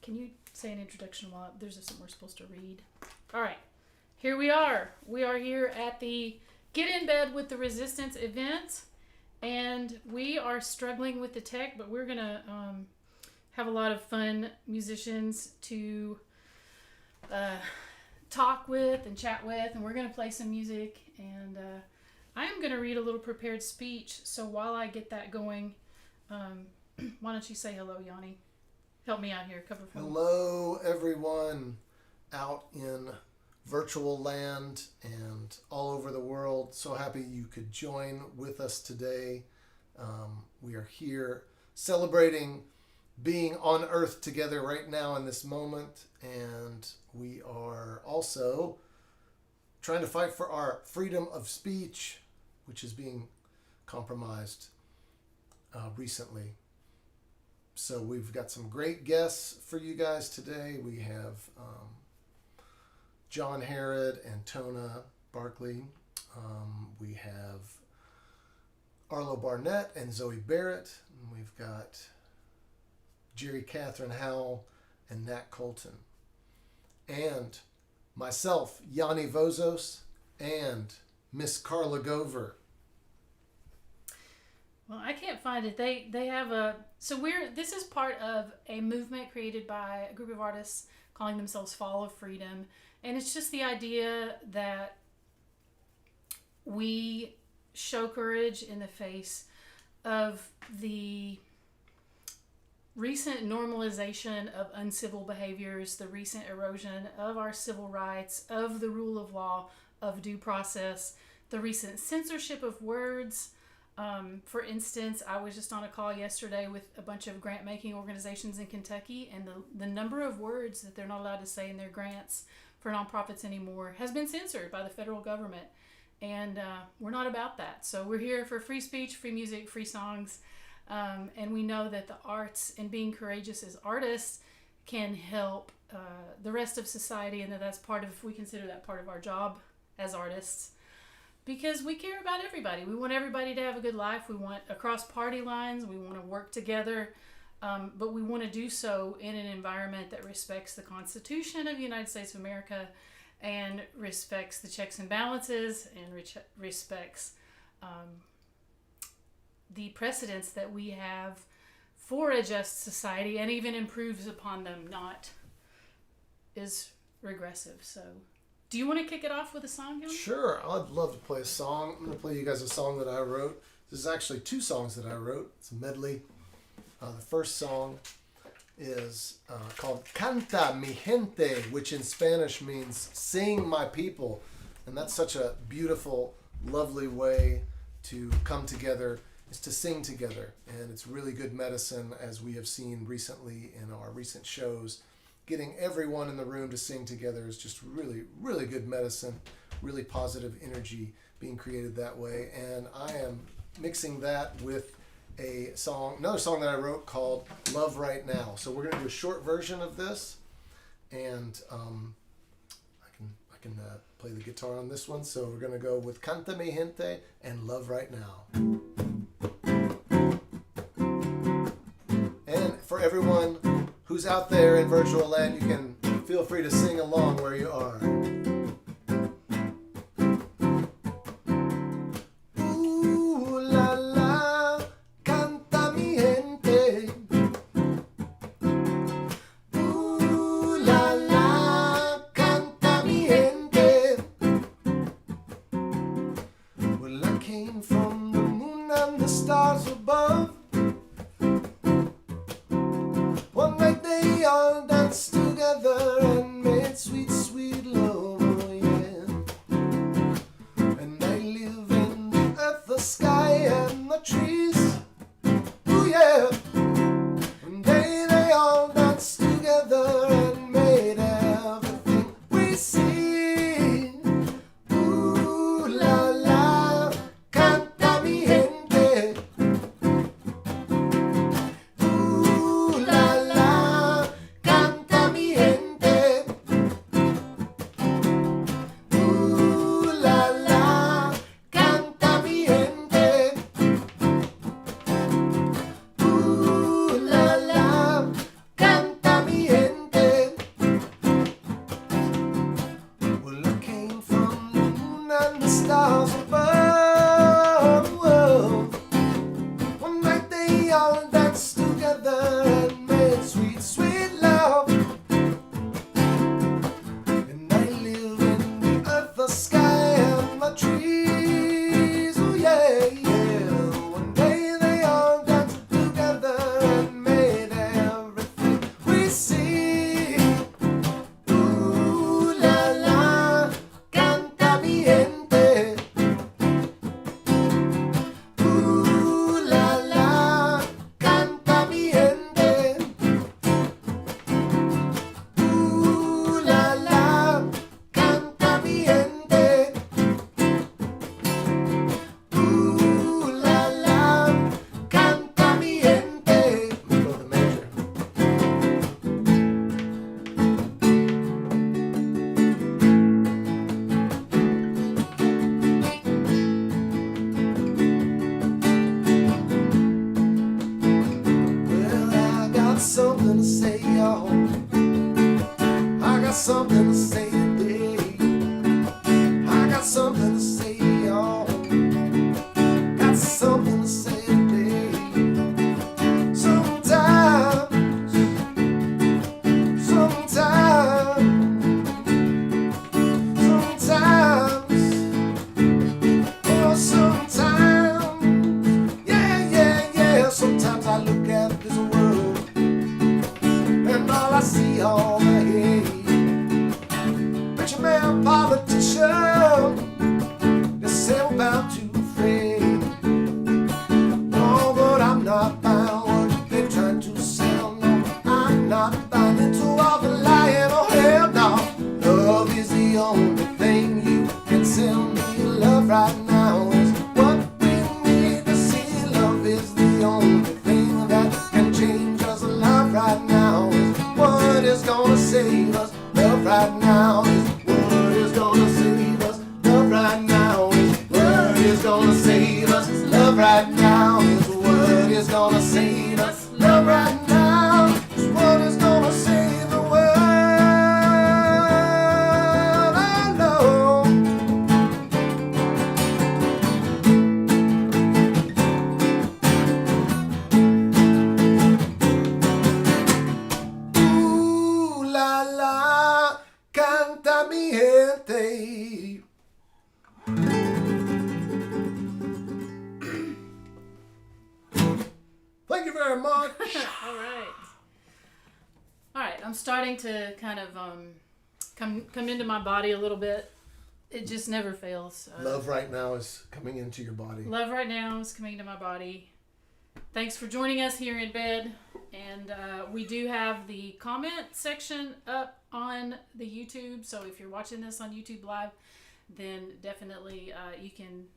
can you say an introduction while there's something we're supposed to read? All right. Here we are. We are here at the Get in Bed with the Resistance event. And we are struggling with the tech, but we're going to have a lot of fun musicians to talk with and chat with. And we're going to play some music. And I am going to read a little prepared speech. So while I get that going, why don't you say hello, Yanni? Help me out here. Cover for me. Hello, everyone out in virtual land and all over the world. So happy you could join with us today. We are here celebrating being on Earth together right now in this moment. And we are also trying to fight for our freedom of speech, which is being compromised recently. So we've got some great guests for you guys today. We have John Herod and Tona Barkley. We have Arlo Barnett and Zoe Barrett. And we've got Jerry Catherine Howell and Nat Colton. And myself, Yanni Vozos, and Miss Carla Gover. Well, I can't find it. They have this is part of a movement created by a group of artists calling themselves Fall of Freedom. And it's just the idea that we show courage in the face of the recent normalization of uncivil behaviors, the recent erosion of our civil rights, of the rule of law, of due process, the recent censorship of words. For instance, I was just on a call yesterday with a bunch of grant-making organizations in Kentucky, and the number of words that they're not allowed to say in their grants for nonprofits anymore has been censored by the federal government. And we're not about that. So we're here for free speech, free music, free songs. And we know that the arts and being courageous as artists can help the rest of society, and we consider that part of our job as artists. Because we care about everybody. We want everybody to have a good life. We want across party lines. We want to work together. But we want to do so in an environment that respects the Constitution of the United States of America and respects the checks and balances and respects the precedents that we have for a just society and even improves upon them, not is regressive. So do you want to kick it off with a song, John? Sure, I'd love to play a song. I'm going to play you guys a song that I wrote. This is actually two songs that I wrote. It's a medley. The first song is called Canta Mi Gente, which in Spanish means sing my people. And that's such a beautiful, lovely way to come together, is to sing together. And it's really good medicine, as we have seen recently in our recent shows. Getting everyone in the room to sing together is just really, really good medicine, really positive energy being created that way. And I am mixing that with another song that I wrote called Love Right Now. So we're going to do a short version of this, and I can play the guitar on this one. So we're going to go with Canta Mi Gente and Love Right Now. And for everyone who's out there in virtual land, you can feel free to sing along where you are. Ooh la la, canta mi gente. Ooh la la, canta mi gente. Well, I came from the moon and the stars above. One night they all danced together and made sweet, sweet love, oh yeah. And I live in the earth, the sky and the trees, oh yeah. And they all danced together and made everything we see. Ooh la la, canta mi gente. Ooh la la, canta I see all the hate. Rich man, politician, they say we're bound to fade. No, but I'm not bound what they try to sell. No, I'm not bound into all the lying. Oh hell no. Love is the only thing you can sell me. Love right now is what we need to see. Love is the only thing that can change us. Love right now is what is gonna save us. Love right now is what is gonna save us. Love right now is what is gonna save us. Love right now is what is gonna save us. Love right now is what is gonna save the world. I know. Ooh la la, canta mi gente. Thank you very much. All right. I'm starting to kind of come into my body a little bit. It just never fails. Love right now is coming into your body. Love right now is coming to my body. Thanks for joining us here in bed. And we do have the comment section up on the YouTube. So if you're watching this on YouTube Live, then definitely you can,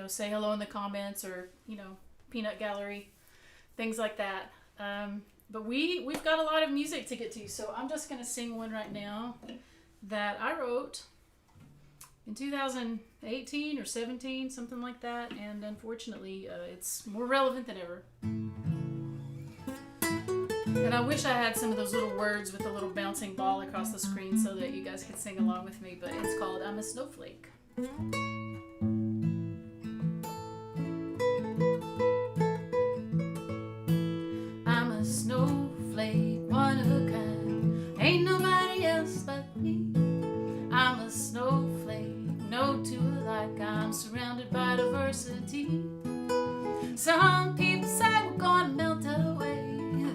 say hello in the comments or, peanut gallery, things like that. But we've got a lot of music to get to. So I'm just going to sing one right now that I wrote in 2018 or 17, something like that. And unfortunately, it's more relevant than ever. And I wish I had some of those little words with the little bouncing ball across the screen so that you guys could sing along with me. But it's called I'm a Snowflake. I'm a snowflake, one of a kind. Ain't nobody else but me. I'm a snowflake, no two alike. I'm surrounded by diversity. Some people say we're gonna melt away.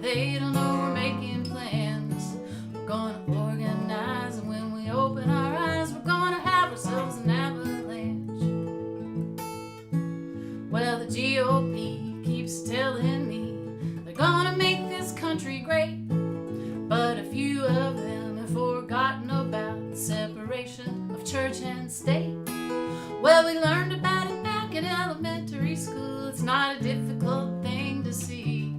They don't know we're making plans. We're gonna organize, and when we open our eyes, we're gonna have ourselves an avalanche. Well, the GOP keeps telling me they're gonna make this country great, but a few of them have forgotten about the separation of church and state. Well, we learned about it back in elementary school. It's not a difficult thing to see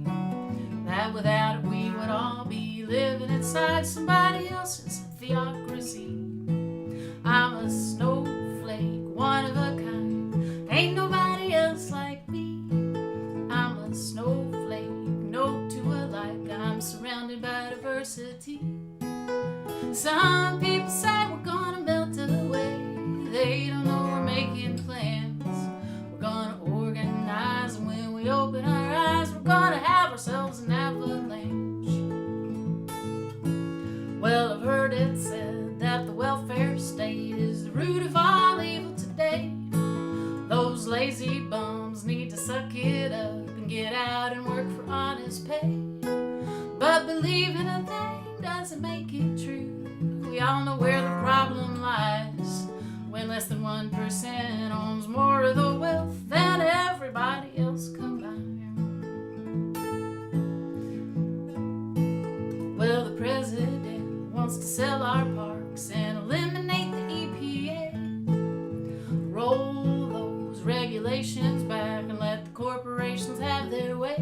that without it we would all be living inside somebody else's theocracy. I'm a snowflake, one of a kind. Ain't nobody else like me. I'm a snowflake, no two alike. I'm surrounded by diversity. Some people say we're gonna melt away. They don't know we're making plans. We're gonna organize, and when we open our eyes, we're gonna have ourselves an avalanche. Well, I've heard it said that the welfare state is the root of all evil today. Those lazy bums need to suck it up and get out and work for honest pay. But believing a thing doesn't make it true. We all know where the problem lies, when less than 1% owns more of the wealth than everybody else combined. Well, the president wants to sell our parks and eliminate the EPA. Roll those regulations back and let the corporations have their way.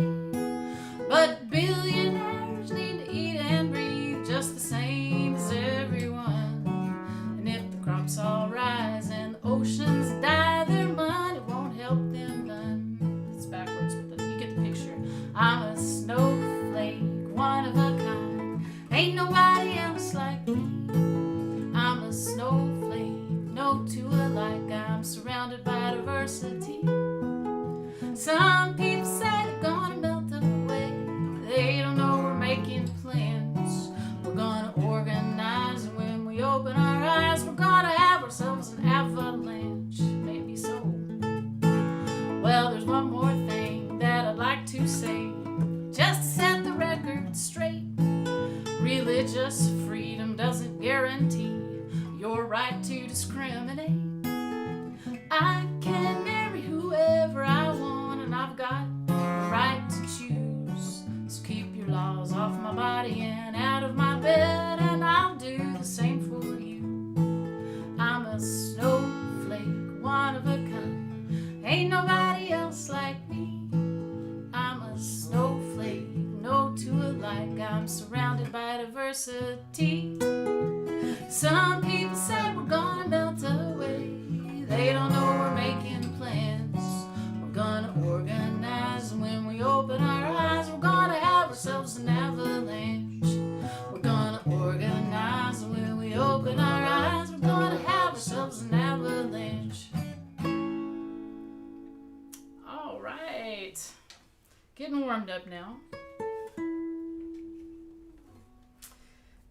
But billionaires need to eat and breathe just the same as everyone. And if the crops all rise and the oceans die, their money won't help them none. It's backwards, but you get the picture. I'm a snowflake, one of a kind. Ain't nobody else like me. I'm a snowflake, no two alike. I'm surrounded by diversity. Some people say they're gonna melt away. They don't know we're making plans. We're gonna organize, and when we open our eyes, we're gonna have ourselves an avalanche. Maybe so. Well, there's one more thing that I'd like to say, just to set the record straight. Religious freedom doesn't guarantee your right to discriminate. I can marry whoever I want, and I've got the right to choose. So keep your laws off my body and out of my bed, and I'll do the same for you. I'm a snowflake, one of a kind. Ain't nobody else like me. I'm a snowflake, no two alike. I'm surrounded by diversity. Some people say we're gonna melt away. They don't know we're making plans. We're gonna organize, and when we open our eyes, we're gonna have ourselves an avalanche. We're gonna organize, and when we open our eyes, we're gonna have ourselves an avalanche. All right. Getting warmed up now.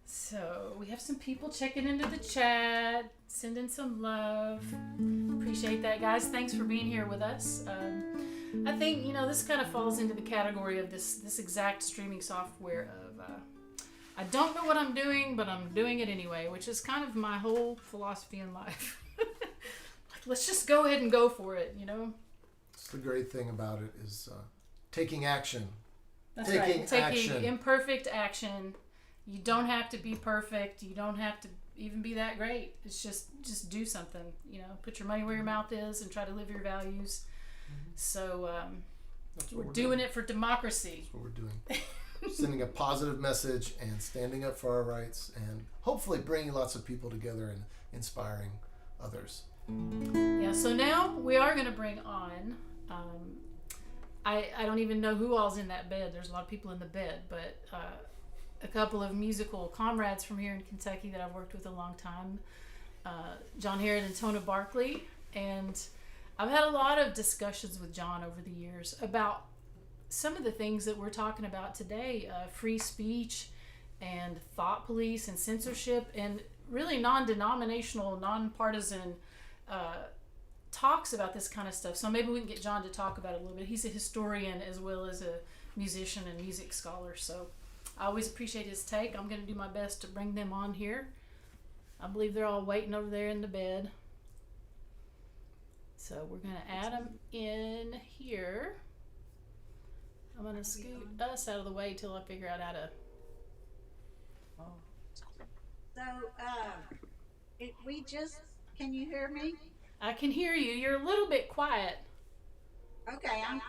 So we have some people checking into the chat, sending some love. Appreciate that, guys. Thanks for being here with us. I think, this kind of falls into the category of this exact streaming software of I don't know what I'm doing, but I'm doing it anyway, which is kind of my whole philosophy in life. Like, let's just go ahead and go for it, It's the great thing about it is taking action. That's right. Taking imperfect action. You don't have to be perfect. You don't have to even be that great. It's just do something. Put your money where your mouth is and try to live your values. Mm-hmm. So we're doing it for democracy. That's what we're doing. Sending a positive message and standing up for our rights, and hopefully bringing lots of people together and inspiring others. Yeah. So now we are going to bring on. I don't even know who all's in that bed. There's a lot of people in the bed, but. A couple of musical comrades from here in Kentucky that I've worked with a long time, John Herod and Tona Barkley, and I've had a lot of discussions with John over the years about some of the things that we're talking about today, free speech and thought police and censorship, and really non-denominational, non-partisan talks about this kind of stuff. So maybe we can get John to talk about it a little bit. He's a historian as well as a musician and music scholar, so I always appreciate his take. I'm going to do my best to bring them on here. I believe they're all waiting over there in the bed. So we're going to add them in here. I'm going to scoot us out of the way till I figure out how to... So, can you hear me? I can hear you. You're a little bit quiet. Okay, I'm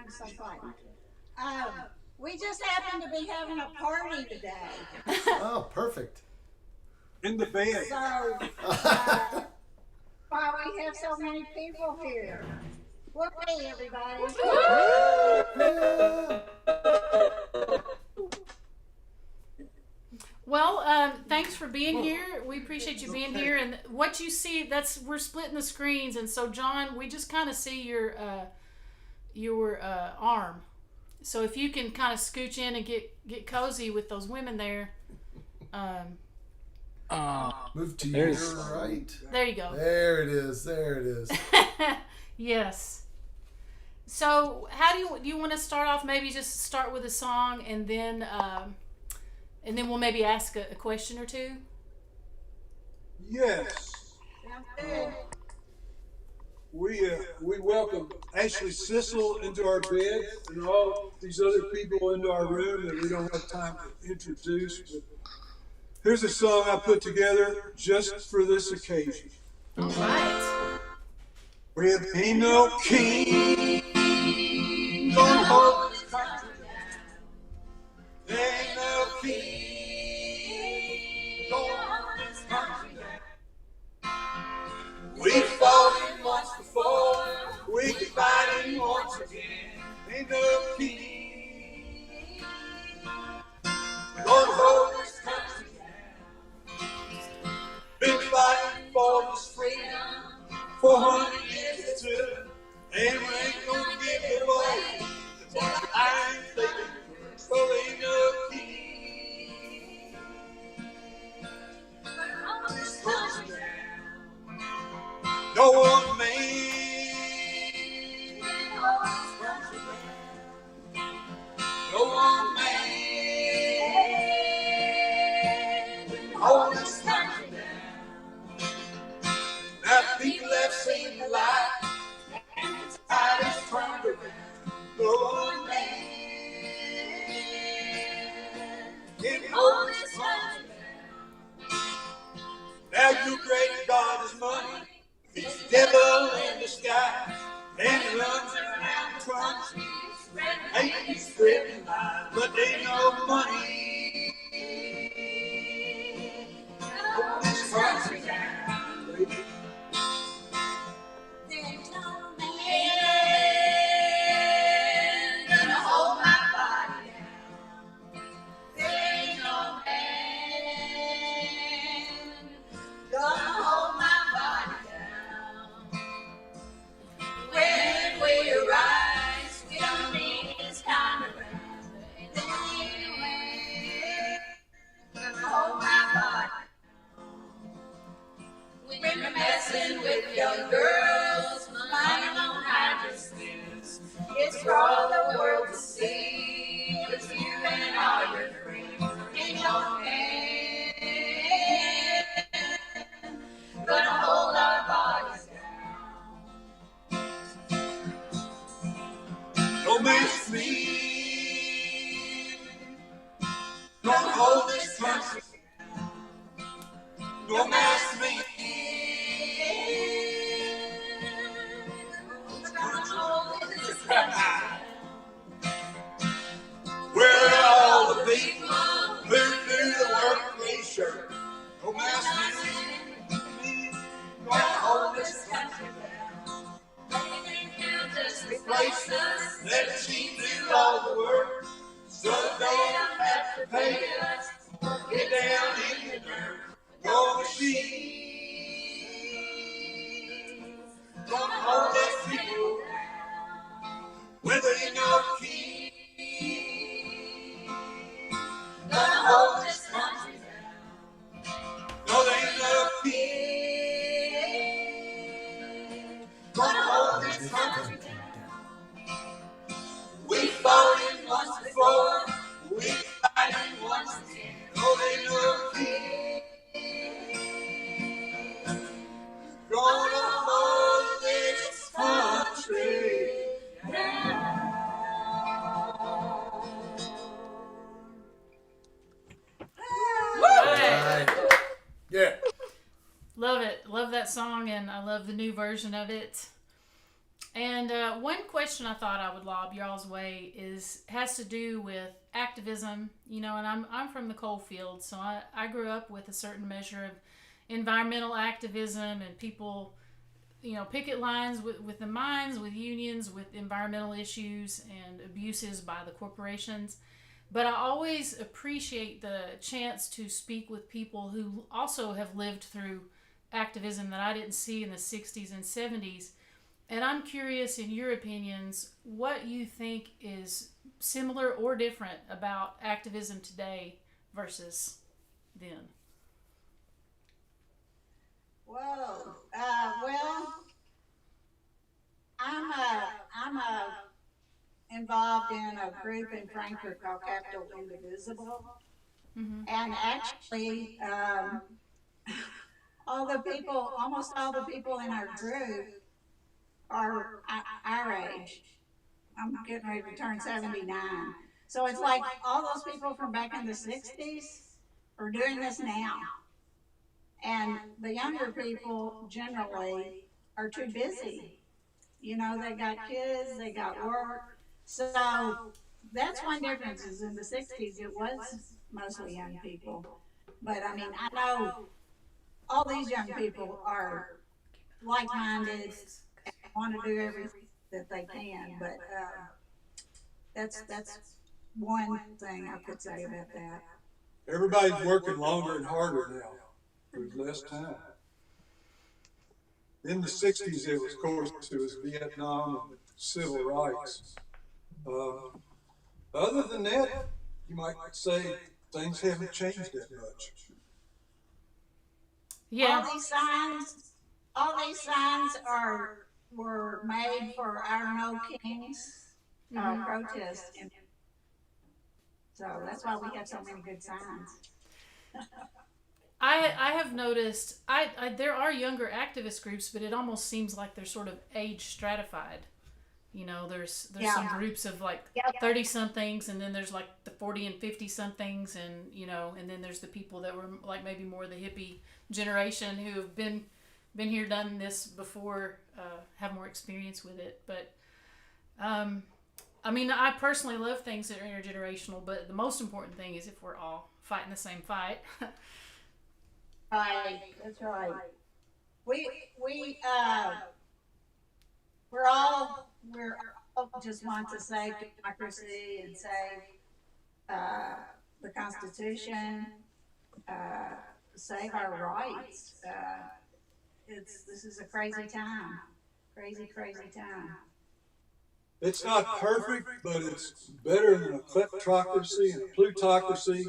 so quiet. We just happen to be having a party today. Oh, perfect. In the bed. So, why we have so many people here. Whoopee, everybody. Well, thanks for being here. We appreciate you being here. And what you see, we're splitting the screens. And so, John, we just kind of see your arm. So if you can kind of scooch in and get cozy with those women there. Move to your right. There you go. There it is. Yes. So how do you want to start off? Maybe just start with a song, and then we'll maybe ask a question or two. Yes. We welcome Ashley Sissel into our bed and all these other people into our room that we don't have time to introduce. But here's a song I put together just for this occasion. All right. With ain't no king gonna hold this country down. There ain't no king gonna hold this country down. We fought it once before, we can fight it once again. Ain't no king gonna hold this country down. Been fighting for this freedom 400 years it took, and we ain't gonna give it away. hold this country down. Now people have seen the light, and the tide has turned around. No one man can hold this country down. Now your great God is money. He's the devil in disguise, and he runs around the country, spreading hate, spreading lies, but they know money. Hold this country down. There's no man gonna hold my body down. There ain't no man gonna hold my body down. When we rise, we don't need this kind of round. There ain't no man gonna hold my body. When you're messing with young girls, lying on hydrants, it's for all the world to see. It's you and all your friends. Ain't no man gonna hold our bodies down. No man's me gonna hold this country down. No man's me. We're all the people who do the work we shirt. No man's me gonna hold this country down. Just replace us, let the chief do all the work, so don't have to pay us. Get down in the dirt, no machine gonna hold these people down. Whether you know king gonna hold this country down. No, there ain't no king gonna hold this country down. We fought it once before, we fight it once again. No, there ain't no king gonna hold this country down. Right. Yeah. Love it. Love that song, and I love the new version of it. And one question I thought I would lob y'all's way has to do with activism. You know, and I'm from the coal field, so I grew up with a certain measure of environmental activism and people, you know, picket lines with the mines, with unions, with environmental issues and abuses by the corporations. But I always appreciate the chance to speak with people who also have lived through activism that I didn't see in the 60s and 70s. And I'm curious, in your opinions, what you think is similar or different about activism today versus then. Whoa. Well, I'm involved in a group in Frankfurt called Capital Indivisible, and actually, almost all the people in our group are our age. I'm getting ready to turn 79. So it's like all those people from back in the 60s are doing this now. And the younger people generally are too busy. You know, they got kids, they got work. So that's one difference is in the 60s it was mostly young people. But I mean, I know all these young people are like-minded and want to do everything that they can. But that's one thing I could say about that. Everybody's working longer and harder now. There's less time. In the 60s, it was, of course, it was Vietnam and civil rights. Other than that, you might say things haven't changed that much. Yeah. All these signs were made for our No Kings protest. And so that's why we have so many good signs. I have noticed there are younger activist groups, but it almost seems like they're sort of age stratified. You know, there's some groups of like 30 somethings, and then there's like the 40 and 50 somethings, and you know, and then there's the people that were like maybe more the hippie generation who have been here, done this before, have more experience with it. But I mean, I personally love things that are intergenerational, but the most important thing is if we're all fighting the same fight. Right, that's right. We we're all just want to save democracy and save the Constitution, uh, save our rights. This is a crazy time, crazy time. It's not perfect, but it's better than a kleptocracy and a plutocracy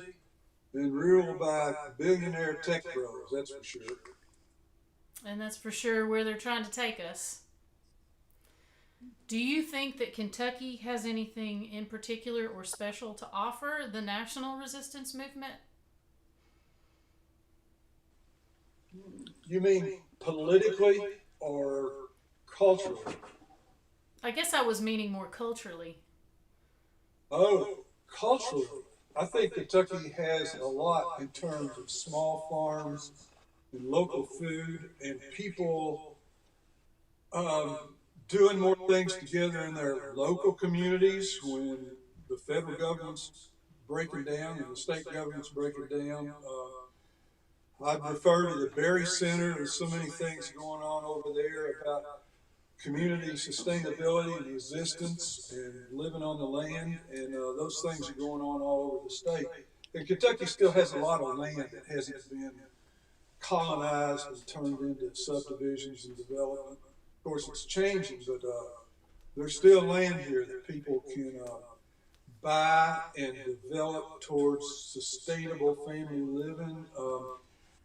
than ruled by billionaire tech bros, that's for sure. And that's for sure where they're trying to take us. Do you think that Kentucky has anything in particular or special to offer the national resistance movement? You mean politically or culturally? I guess I was meaning more culturally. Oh, culturally. I think Kentucky has a lot in terms of small farms and local food and people doing more things together in their local communities when the federal government's breaking down and the state government's breaking down. I'd refer to the Berry Center. There's so many things going on over there about community sustainability and resistance and living on the land, and those things are going on all over the state. And Kentucky still has a lot of land that hasn't been colonized and turned into subdivisions and development. Of course, it's changing, but there's still land here that people can buy and develop towards sustainable family living.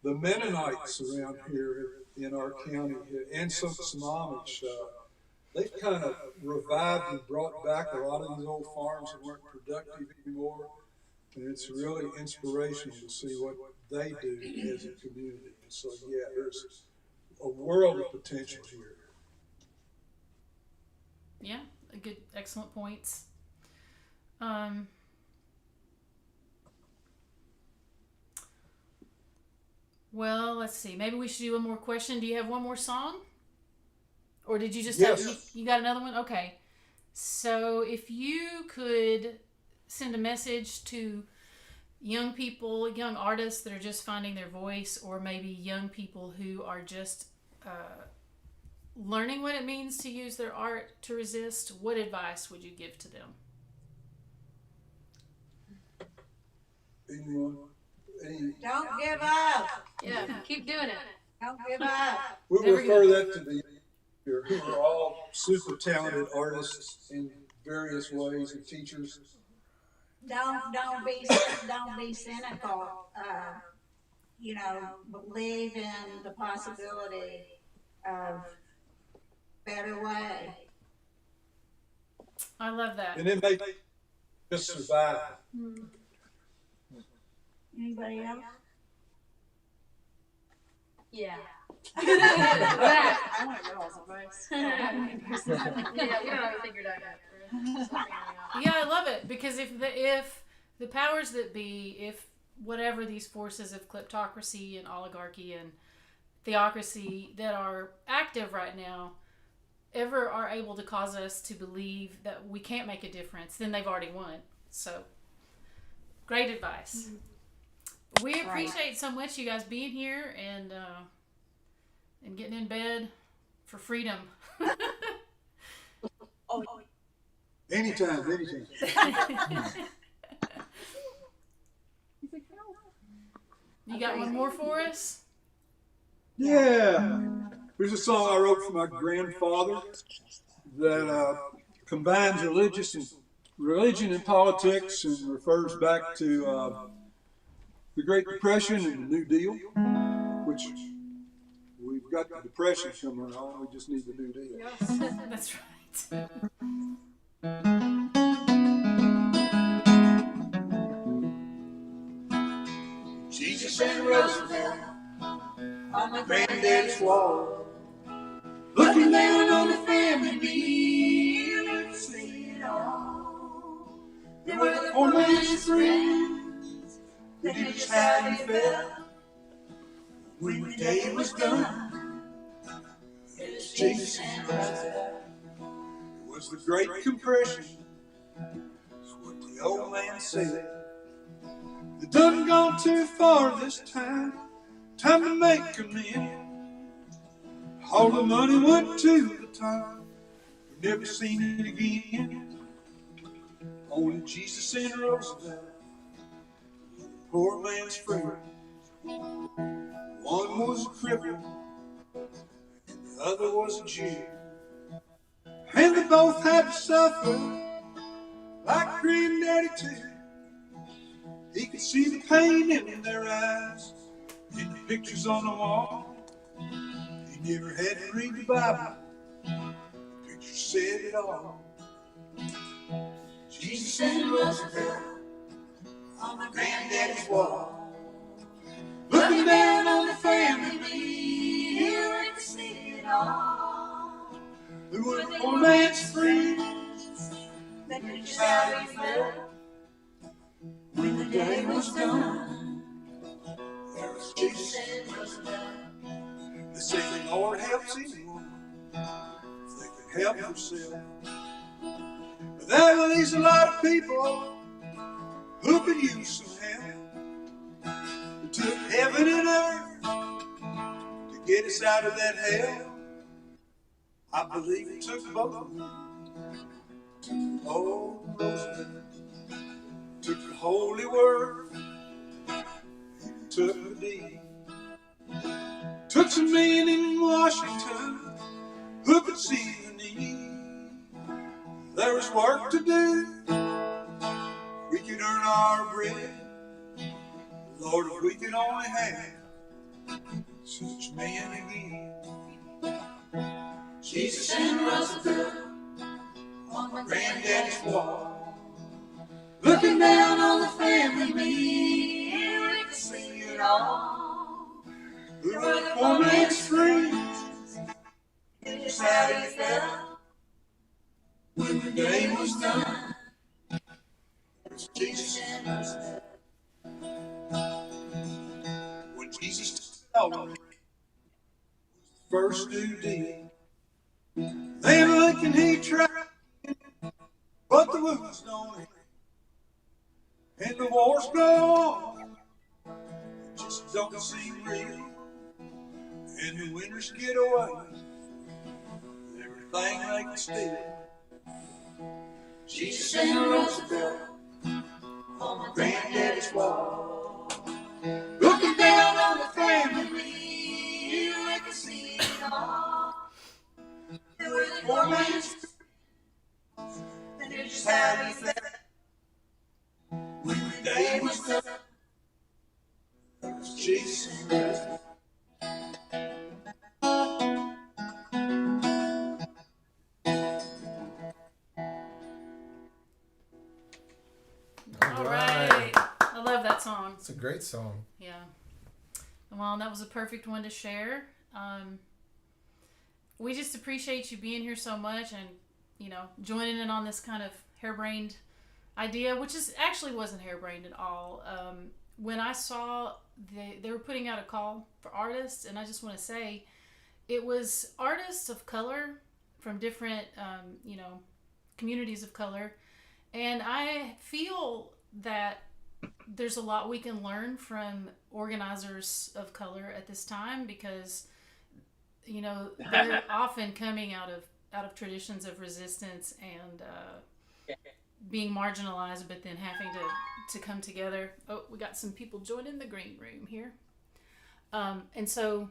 The Mennonites around here in our county and some Amish, they've kind of revived and brought back a lot of these old farms that weren't productive anymore. And it's really inspirational to see what they do as a community. And so, yeah, there's a world of potential here. Yeah, excellent points. Well, let's see. Maybe we should do one more question. Do you have one more song? Or did you just have, you got another one? Okay. So if you could send a message to young people, young artists that are just finding their voice, or maybe young people who are just learning what it means to use their art to resist, what advice would you give to them? Anyone? Don't give up. Yeah, keep doing it. Don't give up. We'll refer that to the here, who are all super talented artists in various ways and teachers. Don't be cynical. You know, believe in the possibility of better way. I love that. And then they just survive. Anybody else? Yeah. I want girls' advice. Yeah, we don't have it figured out yet. Yeah, I love it, because if the powers that be, if whatever these forces of kleptocracy and oligarchy and theocracy that are active right now ever are able to cause us to believe that we can't make a difference, then they've already won. So, great advice. We appreciate so much you guys being here and getting in bed for freedom. Anytime. You got one more for us? Yeah. Here's a song I wrote for my grandfather that combines religion and politics and refers back to the Great Depression and the New Deal, which we've got the Depression coming on. We just need the New Deal. Yes, that's right. Jesus and Roosevelt on my granddaddy's wall. Looking down on the family meal and see it all. There were the poor man's friends, they knew just how he felt. When the day was done, it was Jesus and Roosevelt. It was the Great Compression, is what the old man said. They done gone too far this time, time to make amends. All the money went to the top, we've never seen it again. Only Jesus and Roosevelt, the poor man's friend. One was a cripple, and the other was a Jew. And they both had to suffer like granddaddy too. He could see the pain in their eyes, in the pictures on the wall. He never had to read the Bible, the picture said it all. Jesus and Roosevelt on my granddaddy's wall. Looking down on the family meal and see it all. They were the poor man's friends, they knew just how he felt. When the day was done, there was Jesus and Roosevelt. They say the Lord helps anyone if they can help themselves. But there leaves a lot of people who could use some help. Who took heaven and earth to get us out of that hell. I believe it took both of them. Took old Roosevelt, took the holy word, took the deed. Took some men in Washington who could see the need. There was work to do, we could earn our bread. Lord, if we could only have such men again. Jesus and Roosevelt on my granddaddy's wall. Looking down on the family meal, we could see it all. We were the poor man's friends, knew just how he felt. When the day was done, it was Jesus and Roosevelt. When Jesus took the offering, first new deal. Then Lincoln he tried, but the wounds don't heal. And the wars go on, it just don't seem real. And the winners get away with everything they can steal. Jesus and Roosevelt on my granddaddy's wall. Looking down on the family, we can see it all. They were the poor man's friends, they knew just how he felt. When the day was done, it was Jesus and Roosevelt. All right. I love that song. It's a great song. Yeah. Well, that was a perfect one to share. We just appreciate you being here so much and, joining in on this kind of harebrained idea, which is actually wasn't harebrained at all. When I saw they were putting out a call for artists, and I just want to say it was artists of color from different, communities of color. And I feel that there's a lot we can learn from organizers of color at this time because, they're often coming out of traditions of resistance and being marginalized, but then having to come together. Oh, we got some people joining the green room here. And so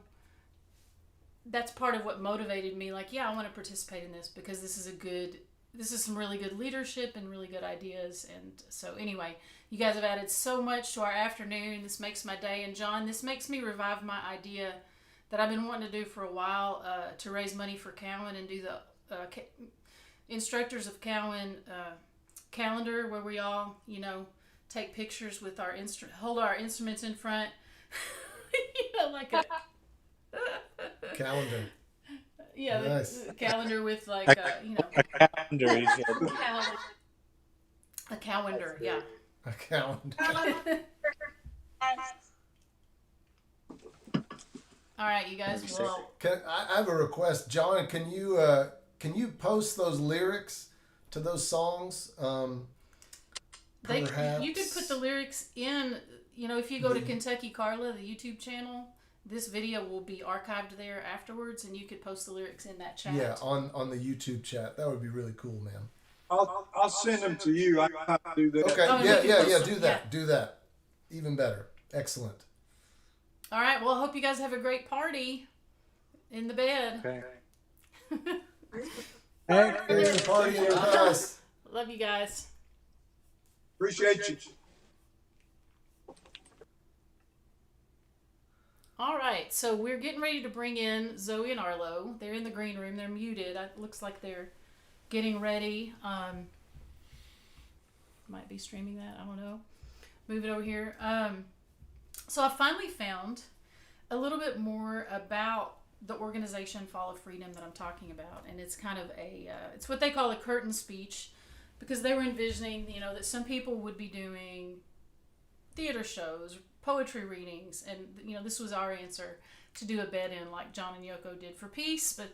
that's part of what motivated me. Like, yeah, I want to participate in this because this is some really good leadership and really good ideas. And so anyway, you guys have added so much to our afternoon. This makes my day. And John, this makes me revive my idea that I've been wanting to do for a while, to raise money for Cowan and do the Instructors of Cowan calendar where we all, take pictures with hold our instruments in front Like a Calendar. yeah, Nice. the calendar with like A calendar, he said. a calendar. Yeah. A calendar. All right, you guys. Well, I have a request, John. Can you post those lyrics to those songs? Perhaps you could put the lyrics in. If you go to Kentucky Carla, the YouTube channel, this video will be archived there afterwards, and you could post the lyrics in that chat. Yeah, on the YouTube chat. That would be really cool, man. I'll send them to you. I have to do that. Okay. Oh, Yeah. post Do them. that. Do that. Even better. Excellent. All right. Well, I hope you guys have a great party in the bed. Okay. Thanks for partying with us. Love you guys. Appreciate you. All right, so we're getting ready to bring in Zoe and Arlo. They're in the green room. They're muted. It looks like they're getting ready. Might be streaming that. I don't know. Move it over here. So I finally found a little bit more about the organization Fall of Freedom that I'm talking about, and it's kind of it's what they call a curtain speech, because they were envisioning, that some people would be doing theater shows, poetry readings, and this was our answer to do a bed-in like John and Yoko did for peace, but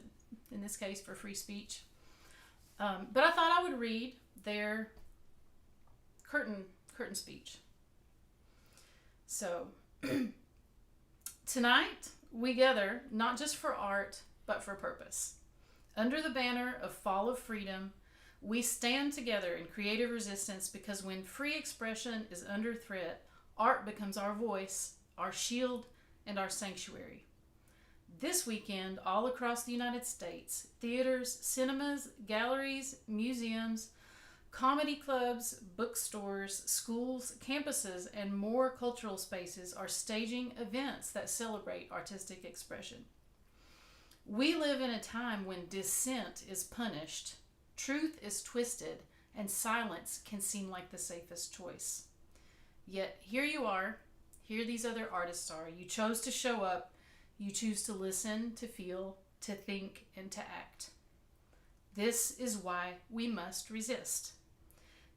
in this case for free speech. But I thought I would read their curtain speech. So tonight we gather not just for art but for purpose. Under the banner of Fall of Freedom, we stand together in creative resistance, because when free expression is under threat, art becomes our voice, our shield, and our sanctuary. This weekend, all across the United States, theaters, cinemas, galleries, museums, comedy clubs, bookstores, schools, campuses, and more cultural spaces are staging events that celebrate artistic expression. We live in a time when dissent is punished, truth is twisted, and silence can seem like the safest choice. Yet here you are, here these other artists are. You chose to show up, you choose to listen, to feel, to think, and to act. This is why we must resist.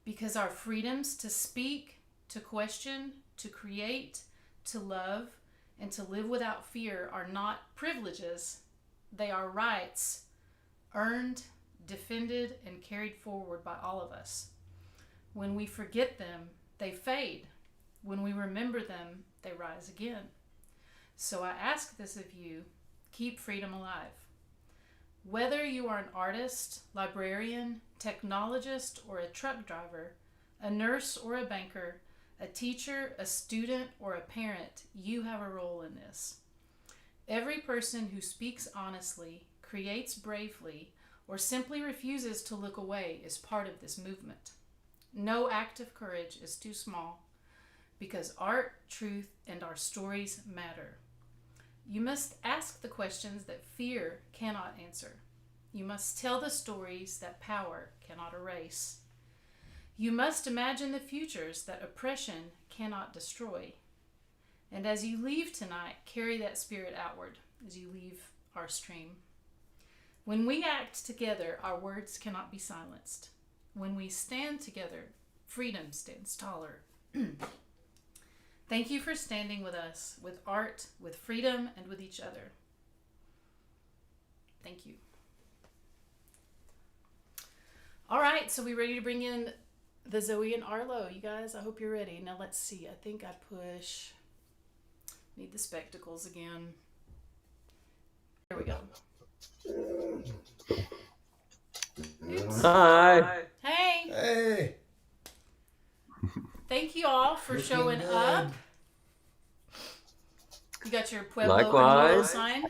Because our freedoms to speak, to question, to create, to love, and to live without fear are not privileges. They are rights, earned, defended, and carried forward by all of us. When we forget them, they fade. When we remember them, they rise again. So I ask this of you, keep freedom alive. Whether you are an artist, librarian, technologist, or a truck driver, a nurse or a banker, a teacher, a student, or a parent, you have a role in this. Every person who speaks honestly, creates bravely, or simply refuses to look away is part of this movement. No act of courage is too small, because art, truth, and our stories matter. You must ask the questions that fear cannot answer. You must tell the stories that power cannot erase. You must imagine the futures that oppression cannot destroy. And as you leave tonight, carry that spirit outward as you leave our stream. When we act together, our words cannot be silenced. When we stand together, freedom stands taller. Thank you for standing with us, with art, with freedom, and with each other. Thank you. All right, so we ready to bring in the Zoe and Arlo, you guys? I hope you're ready. Now let's see. I think I push. Need the spectacles again. There we go. Oops. Hi. Hey. Hey. Thank you all for Looking showing good. up. You got your Pueblo Likewise. Unido sign.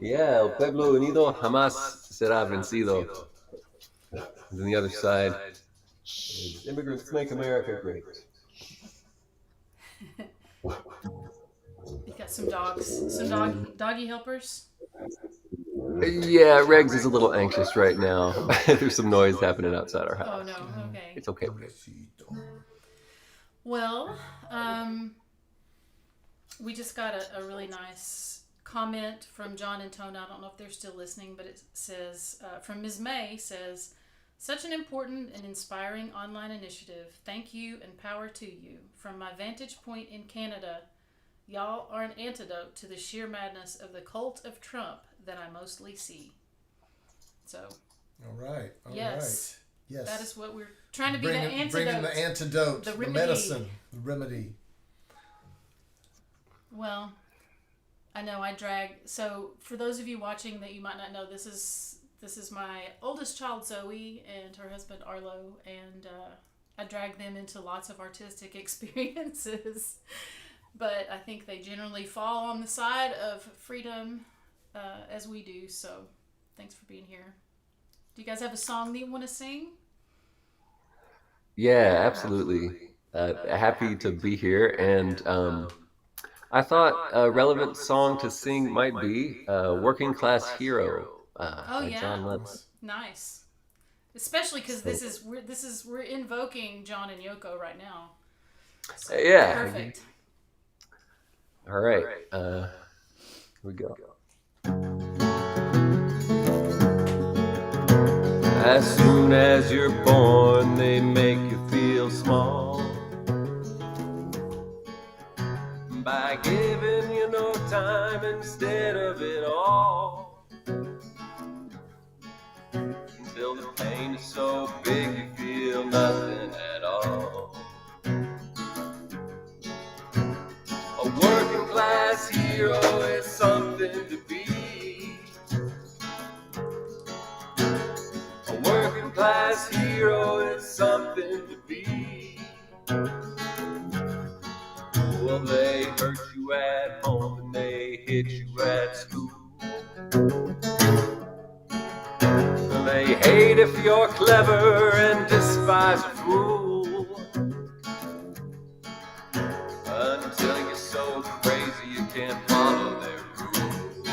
Yeah, el pueblo unido jamás será vencido. And on the other side, is immigrants make America great. You got some dogs, doggy helpers. Yeah, Regs is a little anxious right now. There's some noise happening outside our Oh house. no, okay. It's okay. Well, we just got a really nice comment from John and Tona. I don't know if they're still listening, but it says, from Ms. May, says, such an important and inspiring online initiative. Thank you and power to you. From my vantage point in Canada, y'all are an antidote to the sheer madness of the cult of Trump that I mostly see. So, All right. yes. Yes. That is what we're trying to be, the antidote. Bringing the antidote, the medicine, the remedy. Well, I know I drag. So for those of you watching that you might not know, this is my oldest child, Zoe, and her husband, Arlo, and I drag them into lots of artistic experiences. But I think they generally fall on the side of freedom as we do. So thanks for being here. Do you guys have a song that you want to sing? Yeah, absolutely. Happy to be here. And I thought a relevant song to sing might be Working Class Hero by John Lennon. Nice. Especially because we're invoking John and Yoko right now. So, yeah. Perfect. All right. Here we go. As soon as you're born, they make you feel small by giving you no time instead of it all, until the pain is so big you feel nothing at all. A working class hero is something to be. A working class hero is something to be. Well, they hurt you at home and they hit you at school. And they hate if you're clever and despise a fool. Until you're so crazy you can't follow their rules.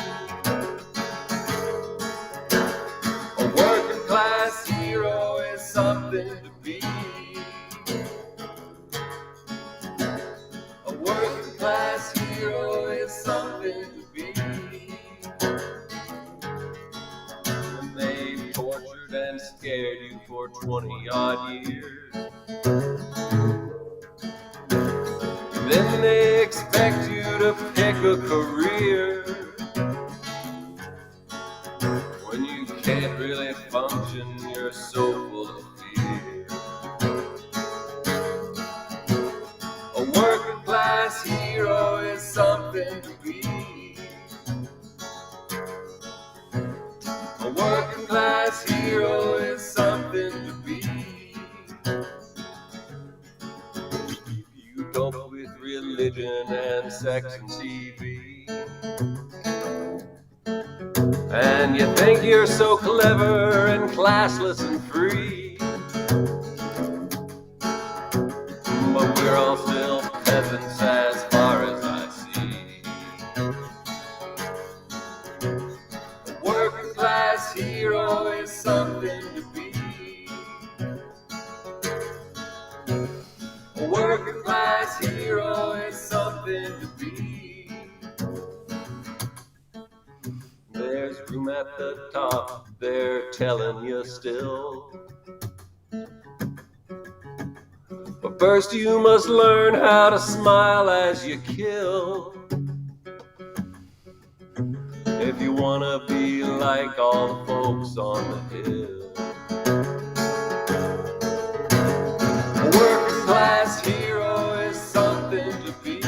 A working class hero is something to be. A working class hero is something to be. And they've tortured and scared you for 20-odd years. Then they expect you to pick a career when you can't really function, you're so full of fear. A working class hero is something to be. A working class hero is something to be. You dope with religion and sex and TV, and you think you're so clever and classless and free, but we're all still peasants as far as I see. A working class hero is something to be. A working class hero is something to be. There's room at the top, they're telling you still. But first you must learn how to smile as you kill. If you wanna be like all the folks on the hill. A working class hero is something to be.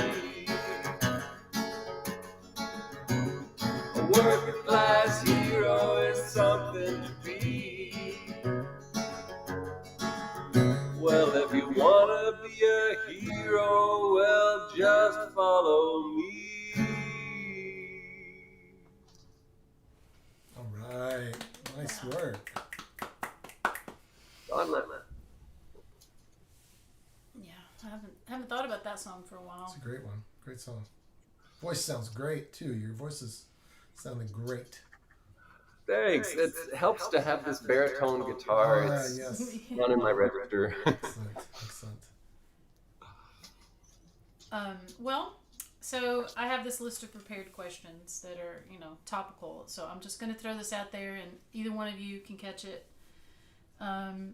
A working class hero is something to be. Well, if you wanna be a hero, well, just follow me. All right. Nice work. John Lennon. Yeah, I haven't thought about that song for a while. It's a great one. Great song. Voice sounds great, too. Your voice is sounding great. Thanks. It helps to have this baritone guitar. It's Yes. not in my register. Excellent. Excellent. Well, So I have this list of prepared questions that are, topical. So I'm just going to throw this out there, and either one of you can catch it. Um,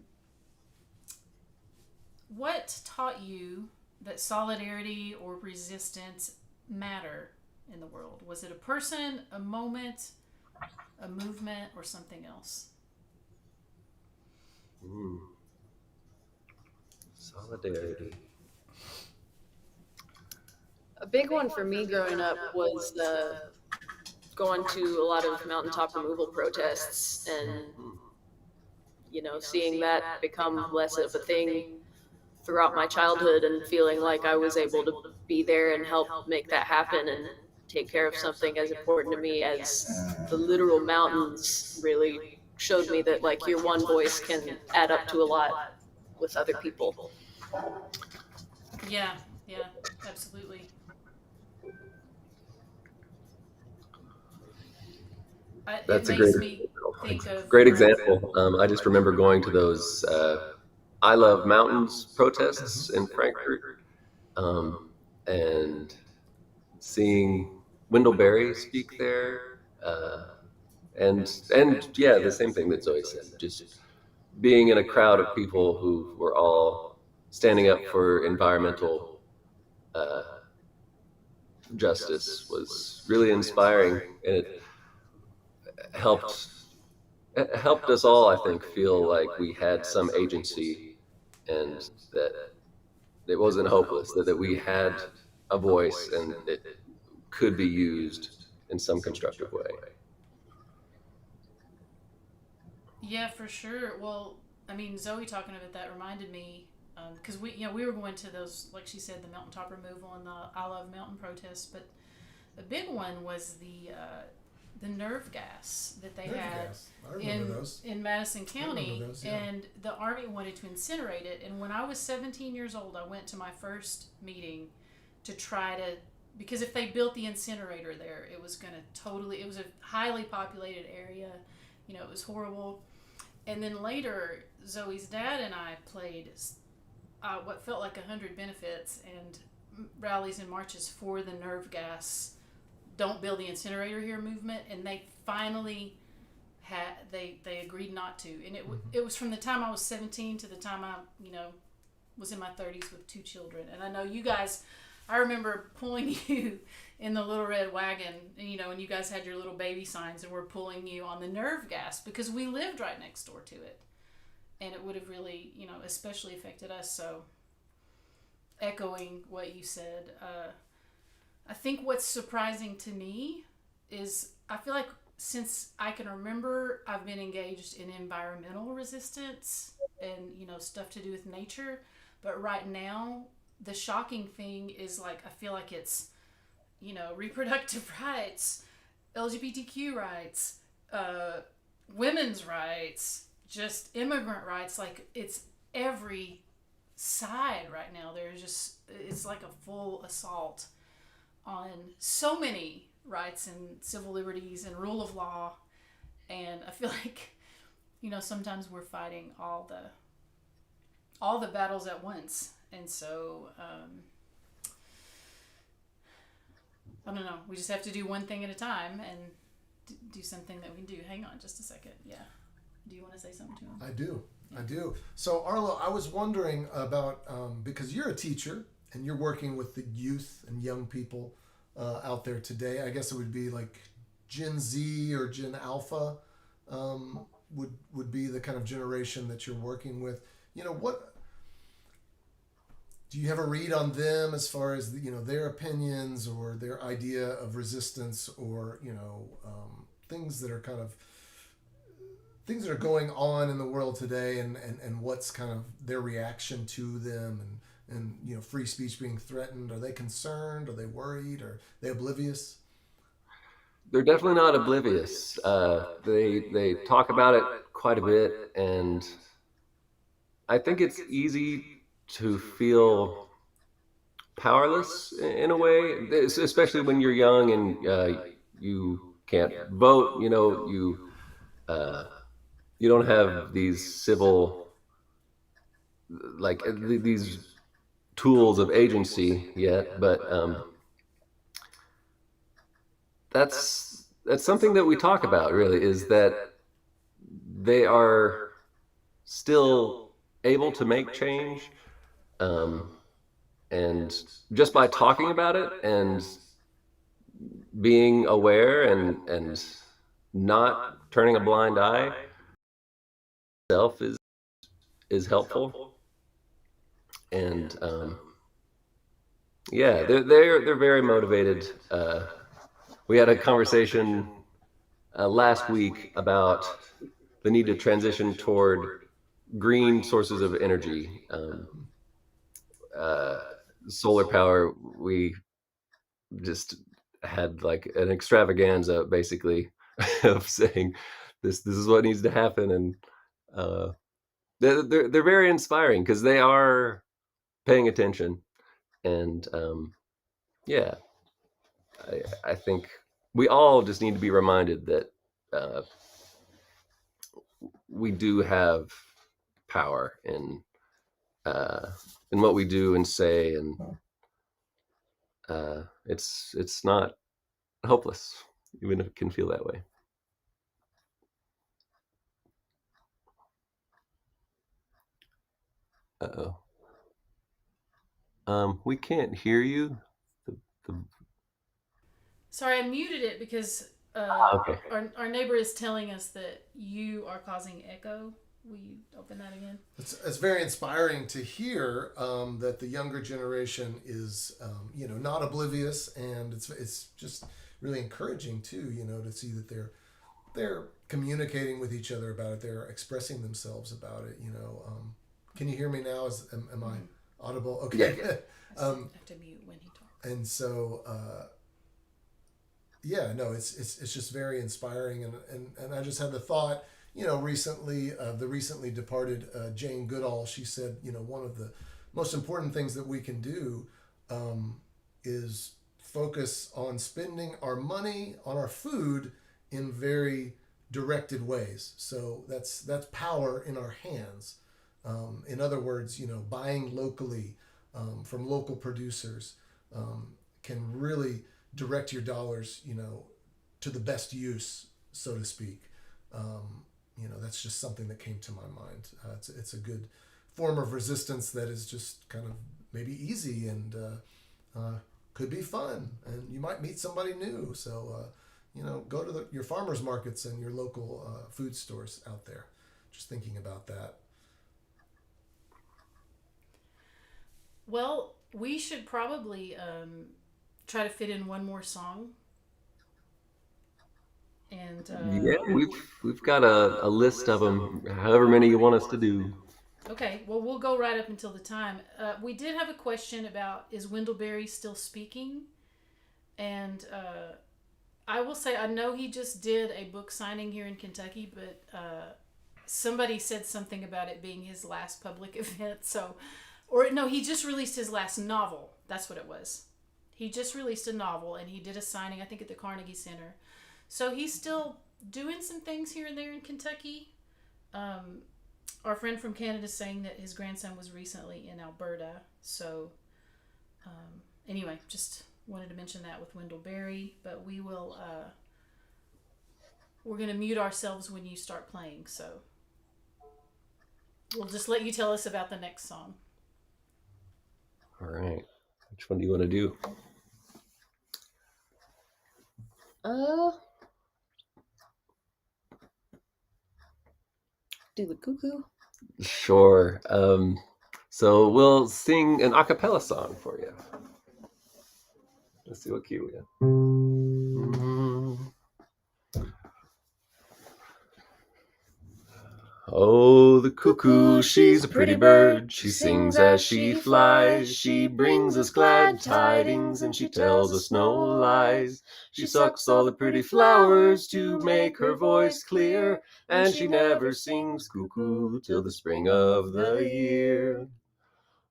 what taught you that solidarity or resistance matter in the world? Was it a person, a moment, a movement, or something else? Solidarity. A big one for me growing up was going to a lot of mountaintop removal protests and, seeing that become less of a thing throughout my childhood and feeling like I was able to be there and help make that happen and take care of something as important to me as the literal mountains really showed me that like your one voice can add up to a lot with other people. Yeah, absolutely. That's It a great makes me think of great example. I just remember going to those I Love Mountains protests in Frankfurt, and seeing Wendell Berry speak there, uh, and yeah, the same thing that Zoe said. Just being in a crowd of people who were all standing up for environmental uh, justice was really inspiring, and helped it helped us all, I think, feel like we had some agency and that it wasn't hopeless, that we had a voice and it could be used in some constructive way. Yeah, for sure. Well, I mean, Zoe talking about that reminded me because we were going to those, like she said, the mountaintop removal and the I Love Mountain protests, but a big one was the nerve gas that they had in Madison County, and the Army wanted to incinerate it. And when I was 17 years old, I went to my first meeting to try to, because if they built the incinerator there, it was going to it was a highly populated area. It was horrible. And then later, Zoe's dad and I played what felt like 100 benefits and rallies and marches for the nerve gas "Don't Build the Incinerator Here" movement, and they finally they agreed not to. And it was from the time I was 17 to the time I was in my 30s with 2 children. And I know you guys, I remember pulling you in the little red wagon, and you guys had your little baby signs, and we're pulling you on the nerve gas because we lived right next door to it, and it would have really especially affected us. So echoing what you said, I think what's surprising to me is I feel like since I can remember, I've been engaged in environmental resistance and stuff to do with nature, but right now the shocking thing is, like, I feel like it's reproductive rights, LGBTQ rights, women's rights, just immigrant rights. Like, it's every side right now. It's like a full assault on so many rights and civil liberties and rule of law. And I feel like, sometimes we're fighting all the battles at once. And so, I don't know. We just have to do one thing at a time and do something that we can do. Hang on just a second. Yeah. Do you want to say something to him? I do. Yeah. I do. So, Arlo, I was wondering about, because you're a teacher and you're working with the youth and young people out there today. I guess it would be like Gen Z or Gen Alpha would be the kind of generation that you're working with. What do you have a read on them as far as their opinions or their idea of resistance, or things that are going on in the world today, and what's kind of their reaction to them, and free speech being threatened? Are they concerned? Are they worried? Are they oblivious? They're definitely not oblivious. They talk about it quite a bit, and I think it's easy to feel powerless in a way, especially when you're young and you can't vote. You don't have these civil, like these tools of agency yet, but that's something that we talk about, really, is that they are still able to make change, um, and just by talking about it and being aware and not turning a blind eye itself is helpful. And yeah, they're very motivated. We had a conversation last week about the need to transition toward green sources of energy. Uh, Solar power. We just had like an extravaganza, basically, of saying this is what needs to happen, and uh, they're very inspiring because they are paying attention, and yeah, I think we all just need to be reminded that uh, we do have power uh, in what we do and say, and it's not hopeless, even if it can feel that way. Uh-oh. We can't hear you. The, the, Sorry, I muted it because okay. our neighbor is telling us that you are causing echo. Will you open that again? It's very inspiring to hear that the younger generation is not oblivious, and it's just really encouraging too, to see that they're communicating with each other about it. They're expressing themselves about it. Can you hear me now? Am I audible? Okay. Yeah. I have to mute when he talks. And so yeah, no, it's just very inspiring, and I just had the thought, recently, the recently departed Jane Goodall. She said, one of the most important things that we can do is focus on spending our money on our food in very directed ways. So that's power in our hands. In other words, buying locally from local producers can really direct your dollars, to the best use, so to speak. That's just something that came to my mind. It's a good form of resistance that is just kind of maybe easy and could be fun, and you might meet somebody new. So, go to your farmers markets and your local food stores out there. Just thinking about that. Well, we should probably try to fit in one more song. And Yeah, we've got a list of them, however many you want us to do. okay, well, we'll go right up until the time. We did have a question about, is Wendellberry still speaking? And I will say, I know he just did a book signing here in Kentucky, but somebody said something about it being his last public event. So, or no, he just released his last novel. That's what it was. He just released a novel, and he did a signing, I think, at the Carnegie Center. So he's still doing some things here and there in Kentucky. Our friend from Canada is saying that his grandson was recently in Alberta. So anyway, just wanted to mention that with Wendellberry. But we will, we're going to mute ourselves when you start playing. So we'll just let you tell us about the next song. All right. Which one do you want to do? Do the cuckoo. Sure. So we'll sing an a cappella song for you. Let's see what key we have. Oh, the cuckoo, she's a pretty bird. She sings as she flies. She brings us glad tidings and she tells us no lies. She sucks all the pretty flowers to make her voice clear, and she never sings cuckoo till the spring of the year.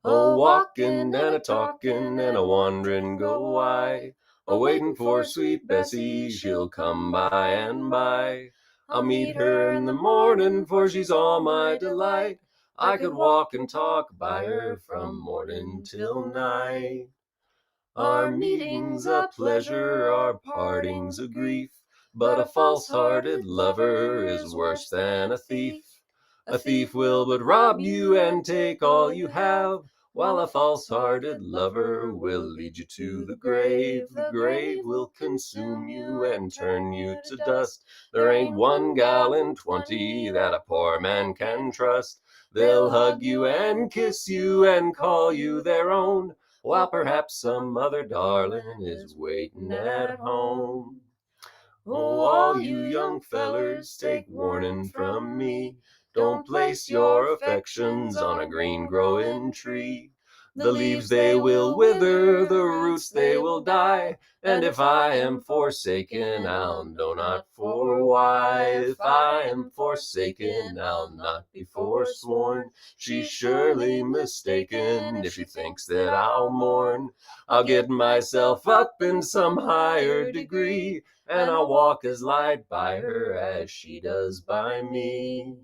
Oh, walkin' and a talkin' and a wanderin' go I, a waitin' for sweet Bessie, she'll come by and by. I'll meet her in the mornin', for she's all my delight. I could walk and talk by her from mornin' till night. Our meetings a pleasure, our partings a grief. But a false-hearted lover is worse than a thief. A thief will but rob you and take all you have, while a false-hearted lover will lead you to the grave. The grave will consume you and turn you to dust. There ain't one gal in 20 that a poor man can trust. They'll hug you and kiss you and call you their own, while perhaps some other darling is waiting at home. Oh, all you young fellers, take warning from me. Don't place your affections on a green growing tree. The leaves they will wither, the roots they will die, and if I am forsaken, I'll know not for why. If I am forsaken, I'll not be forsworn. She's surely mistaken if she thinks that I'll mourn. I'll get myself up in some higher degree, and I'll walk as light by her as she does by me.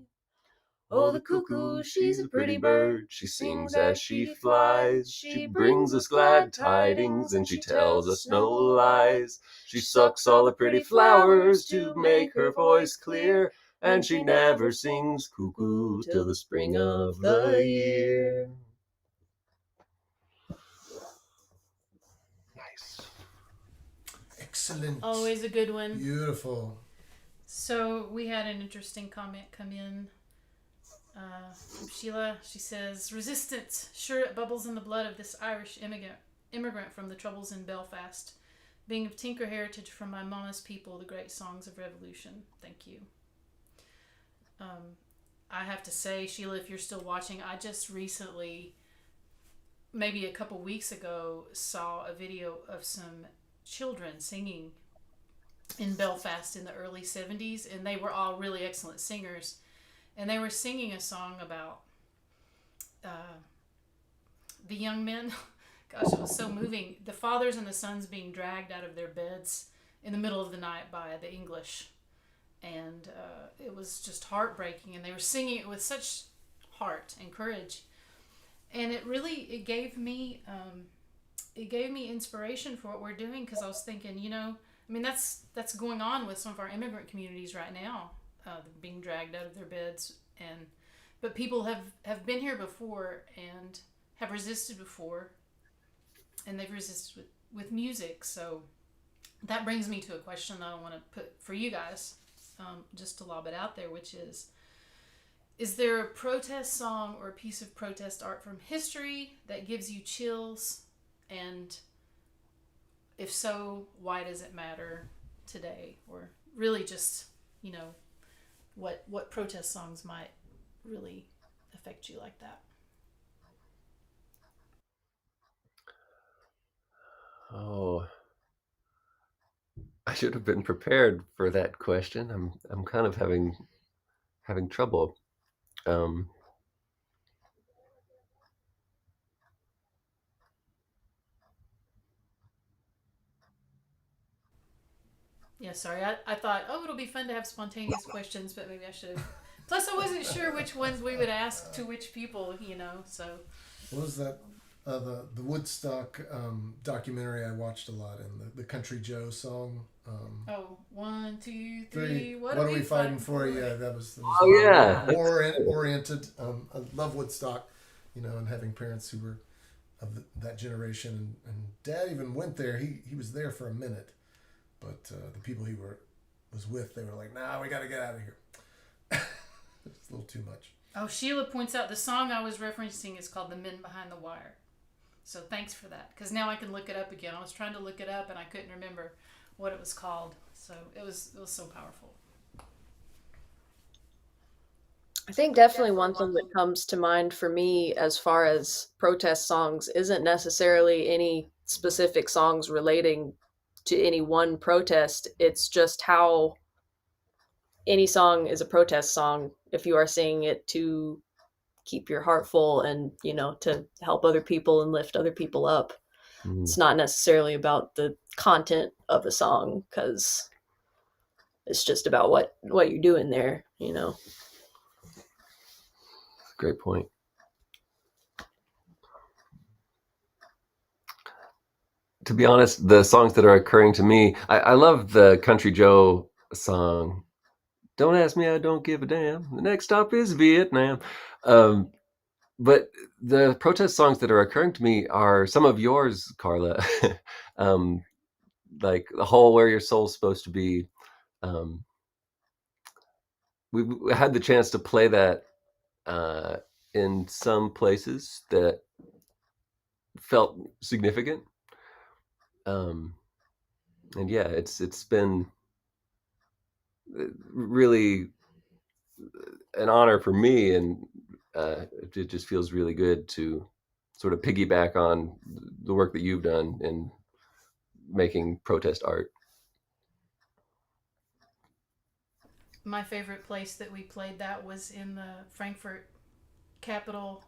Oh, the cuckoo, she's a pretty bird. She sings as she flies. She brings us glad tidings and she tells us no lies. She sucks all the pretty flowers to make her voice clear, and she never sings cuckoo till the spring of the year. Nice. Excellent. Always a good one. Beautiful. So we had an interesting comment come in from Sheila. She says, "Resistance, sure it bubbles in the blood of this Irish immigrant from the troubles in Belfast. Being of Tinker heritage from my mama's people, the great songs of revolution." Thank you. I have to say, Sheila, if you're still watching, I just recently, maybe a couple weeks ago, saw a video of some children singing in Belfast in the early 70s, and they were all really excellent singers, and they were singing a song about the young men. Gosh, it was so moving. The fathers and the sons being dragged out of their beds in the middle of the night by the English, and it was just heartbreaking, and they were singing it with such heart and courage, and it gave me inspiration for what we're doing, because I was thinking, I mean, that's going on with some of our immigrant communities right now. They're being dragged out of their beds, but people have been here before and have resisted before, and they've resisted with music. So that brings me to a question that I want to put for you guys, just to lob it out there, which is there a protest song or a piece of protest art from history that gives you chills? And if so, why does it matter today? Or really just, what protest songs might really affect you like that? Oh, I should have been prepared for that question. I'm kind of having trouble. Yeah, sorry. I thought, it'll be fun to have spontaneous questions, but maybe I should have. Plus, I wasn't sure which ones we would ask to which people, so. What was that? The Woodstock documentary I watched a lot, and the Country Joe song. 1, 2, 3. What are we fighting for? Yeah, that was war oriented. I love Woodstock, and having parents who were of that generation, and Dad even went there. He was there for a minute, but the people he was with, they were like, "Nah, we got to get out of here." It's a little too much. Oh, Sheila points out the song I was referencing is called "The Men Behind the Wire." So thanks for that, because now I can look it up again. I was trying to look it up and I couldn't remember what it was called. So it was so powerful. I think definitely one thing that comes to mind for me as far as protest songs isn't necessarily any specific songs relating to any one protest. It's just how any song is a protest song if you are singing it to keep your heart full and, to help other people and lift other people up. Mm. It's not necessarily about the content of a song, because it's just about what you're doing there, Great point. to be honest, the songs that are occurring to me, I love the Country Joe song. Don't ask me, I don't give a damn. The next stop is Vietnam. But the protest songs that are occurring to me are some of yours, Carla. Like The Hole Where Your Soul's Supposed to Be. We had the chance to play that in some places that felt significant. And yeah, it's been really an honor for me, and it just feels really good to sort of piggyback on the work that you've done in making protest art. My favorite place that we played that was in the Frankfurt Capitol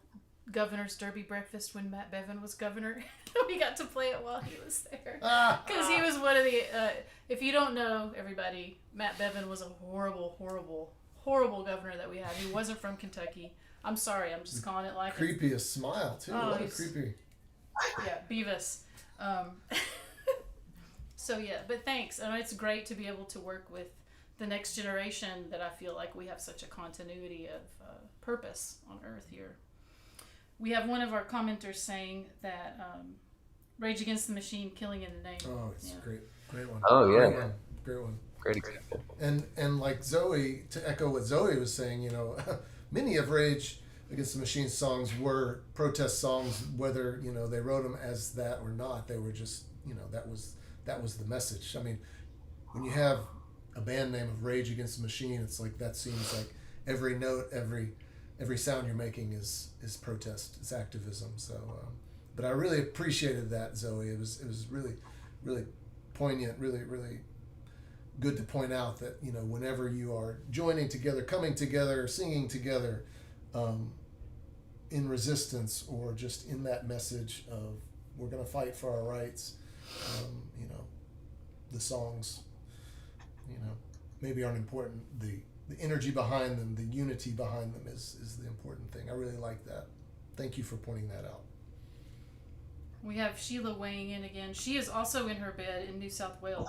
Governor's Derby breakfast when Matt Bevin was governor. We got to play it while he was there because he was one of the. If you don't know, everybody, Matt Bevin was a horrible, horrible, horrible governor that we had. He wasn't from Kentucky. I'm sorry, I'm just calling it like Creepiest smile too. Oh, What a creepy. Yeah, Beavis. So yeah, but thanks. It's great to be able to work with the next generation that I feel like we have such a continuity of purpose on Earth here. We have one of our commenters saying that Rage Against the Machine, Killing in the Name. Oh, it's great one. Oh yeah, great one. Great example. And like Zoe, to echo what Zoe was saying, many of Rage Against the Machine's songs were protest songs, whether they wrote them as that or not. They were just that was the message. I mean, when you have a band name of Rage Against the Machine, it's like that seems like every note, every sound you're making is protest, it's activism. So, but I really appreciated that, Zoe. It was really, really poignant, really, really good to point out that whenever you are joining together, coming together, singing together, in resistance or just in that message of we're going to fight for our rights, the songs, maybe aren't important. The energy behind them, the unity behind them is the important thing. I really like that. Thank you for pointing that out. We have Sheila weighing in again. She is also in her bed in New South Wales,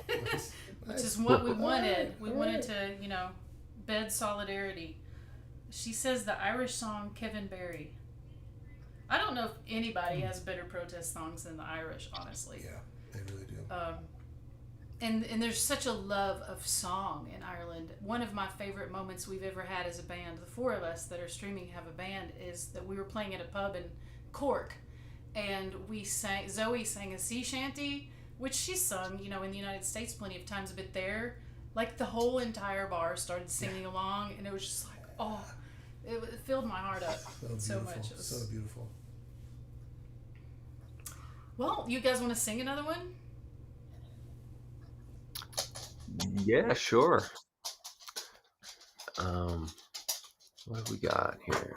Nice. which is what we wanted. We wanted to, bed solidarity. She says the Irish song Kevin Barry. I don't know if anybody has better protest songs than the Irish, honestly. Yeah, they really do. And there's such a love of song in Ireland. One of my favorite moments we've ever had as a band, the four of us that are streaming have a band, is that we were playing at a pub in Cork, and Zoe sang a sea shanty, which she's sung, in the United States plenty of times, but there, like the whole entire bar started singing along, and it was just like, oh, it filled my heart up so much. It was So beautiful. Well, you guys want to sing another one? Yeah, sure. What have we got here?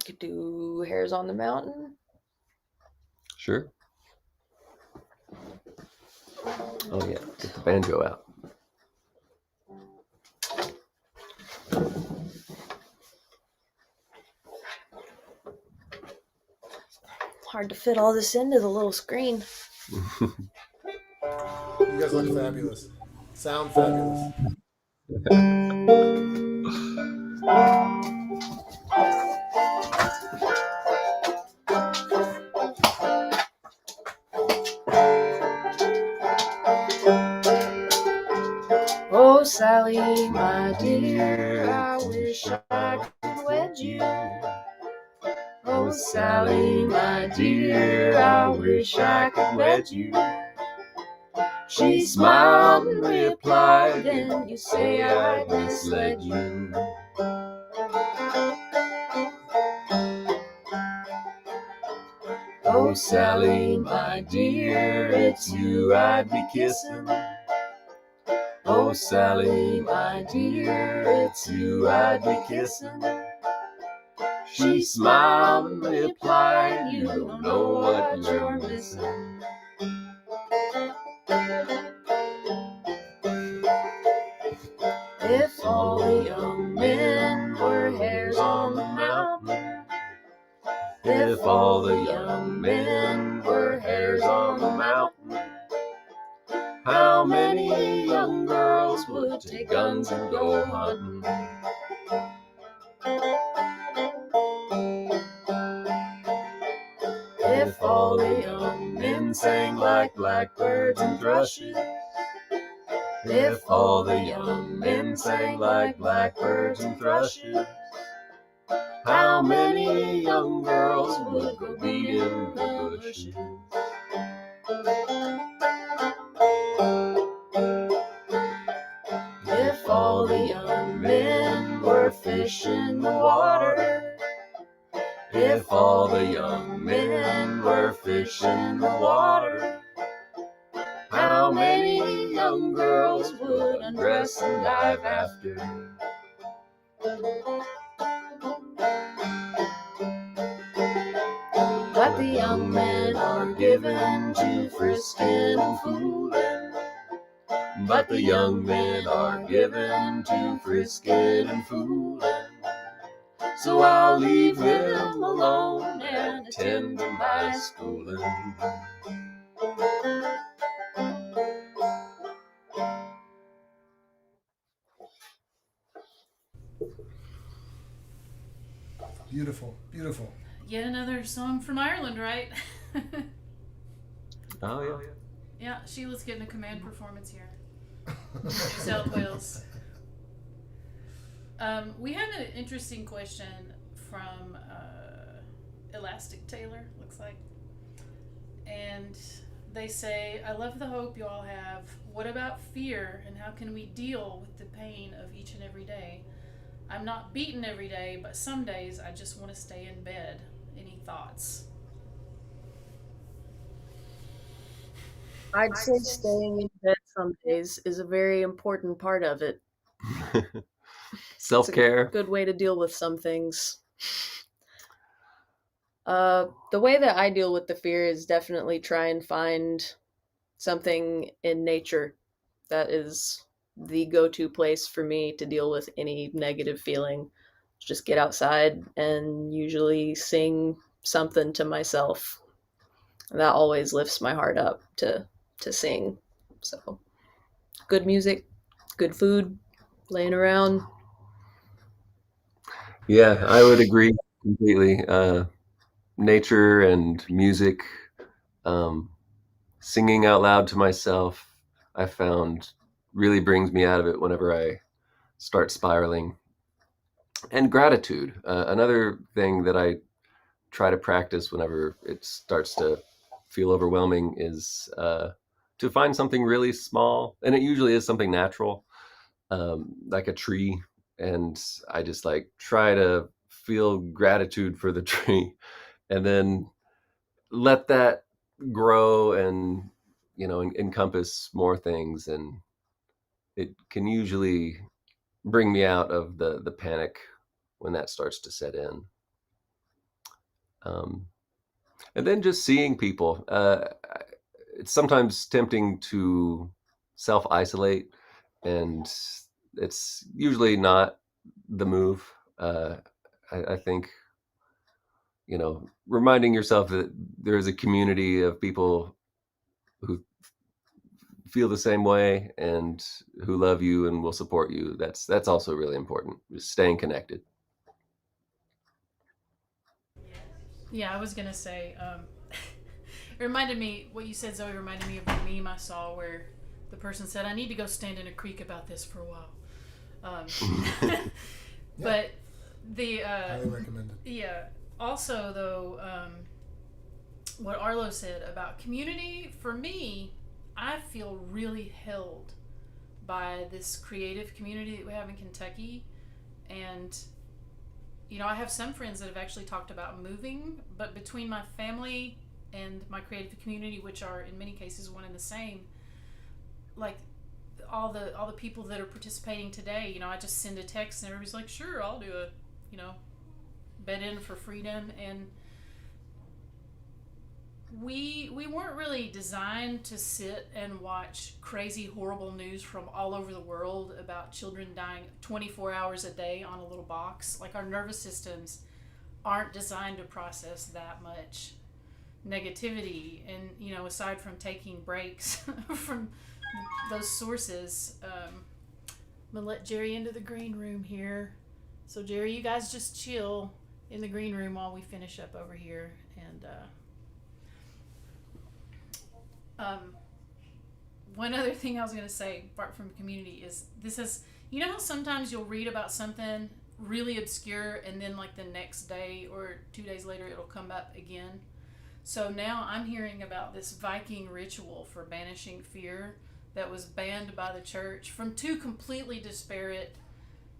Could do Hairs on the Mountain. Sure. Oh yeah, get the banjo out. Hard to fit all this into the little screen. You guys look fabulous. Sound fabulous. Oh, Sally, my dear, I wish I could wed you. Oh, Sally, my dear, I wish I could wed you. She smiled and replied, then you say I misled you. Oh, Sally, my dear, it's you I'd be kissing. Oh, Sally, my dear, it's you I'd be kissing. She smiled and replied, you don't know what you're missing. If all the young men were hairs on the mountain, If all the young men were hares on the mountain, how many young girls would take guns and go hunting? If all the young men sang like blackbirds and thrushes, if all the young men sang like blackbirds and thrushes, how many young girls would go beat in the bushes? If all the young men were fish in the water, if all the young men were fish in the water, how many young girls would undress and dive after? But the young men are given to frisking and fooling. But the young men are given to frisking and fooling. So I'll leave them alone and attend to my schooling. Beautiful, beautiful. Yet another song from Ireland, right? Oh, yeah. Yeah, Sheila's getting a command performance here. New South Wales. We had an interesting question from Elastic Taylor, looks like. And they say, I love the hope you all have. What about fear, and how can we deal with the pain of each and every day? I'm not beaten every day, but some days I just want to stay in bed. Any thoughts? I'd say staying in bed some days is a very important part of it. Self-care. It's a good way to deal with some things. The way that I deal with the fear is definitely try and find something in nature that is the go-to place for me to deal with any negative feeling. Just get outside and usually sing something to myself. That always lifts my heart up to sing. So, good music, good food, laying around. Yeah, I would agree completely. Nature and music, singing out loud to myself, I found really brings me out of it whenever I start spiraling. And gratitude, another thing that I try to practice whenever it starts to feel overwhelming is to find something really small, and it usually is something natural, like a tree, and I just like try to feel gratitude for the tree, and then let that grow and encompass more things, and it can usually bring me out of the panic when that starts to set in. Um, and then just seeing people. It's sometimes tempting to self isolate, and it's usually not the move. I think reminding yourself that there is a community of people who feel the same way and who love you and will support you. That's also really important. Just staying connected. Yeah, I was gonna say, it reminded me, what you said, Zoe, reminded me of the meme I saw where the person said, I need to go stand in a creek about this for a while. But the, Highly recommended. yeah, also though, what Arlo said about community, for me, I feel really held by this creative community that we have in Kentucky. And I have some friends that have actually talked about moving, but between my family and my creative community, which are in many cases one and the same, like all the people that are participating today, I just send a text and everybody's like, sure, I'll do a, bed in for freedom. And we weren't really designed to sit and watch crazy, horrible news from all over the world about children dying 24 hours a day on a little box. Like, our nervous systems aren't designed to process that much negativity. And, you know, aside from taking breaks from those sources, I'm going to let Jerry into the green room here. So, Jerry, you guys just chill in the green room while we finish up over here. And one other thing I was going to say, apart from community, is this is, you know how sometimes you'll read about something really obscure and then like the next day or 2 days later it'll come up again? So now I'm hearing about this Viking ritual for banishing fear that was banned by the church from two completely disparate,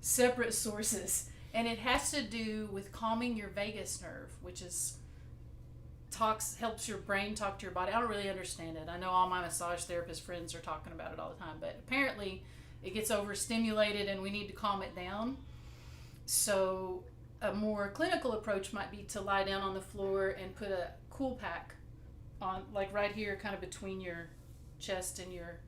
separate sources. And it has to do with calming your vagus nerve, which is helps your brain talk to your body. I don't really understand it. I know all my massage therapist friends are talking about it all the time, but apparently it gets overstimulated and we need to calm it down. So a more clinical approach might be to lie down on the floor and put a cool pack on, like right here, kind of between your chest and your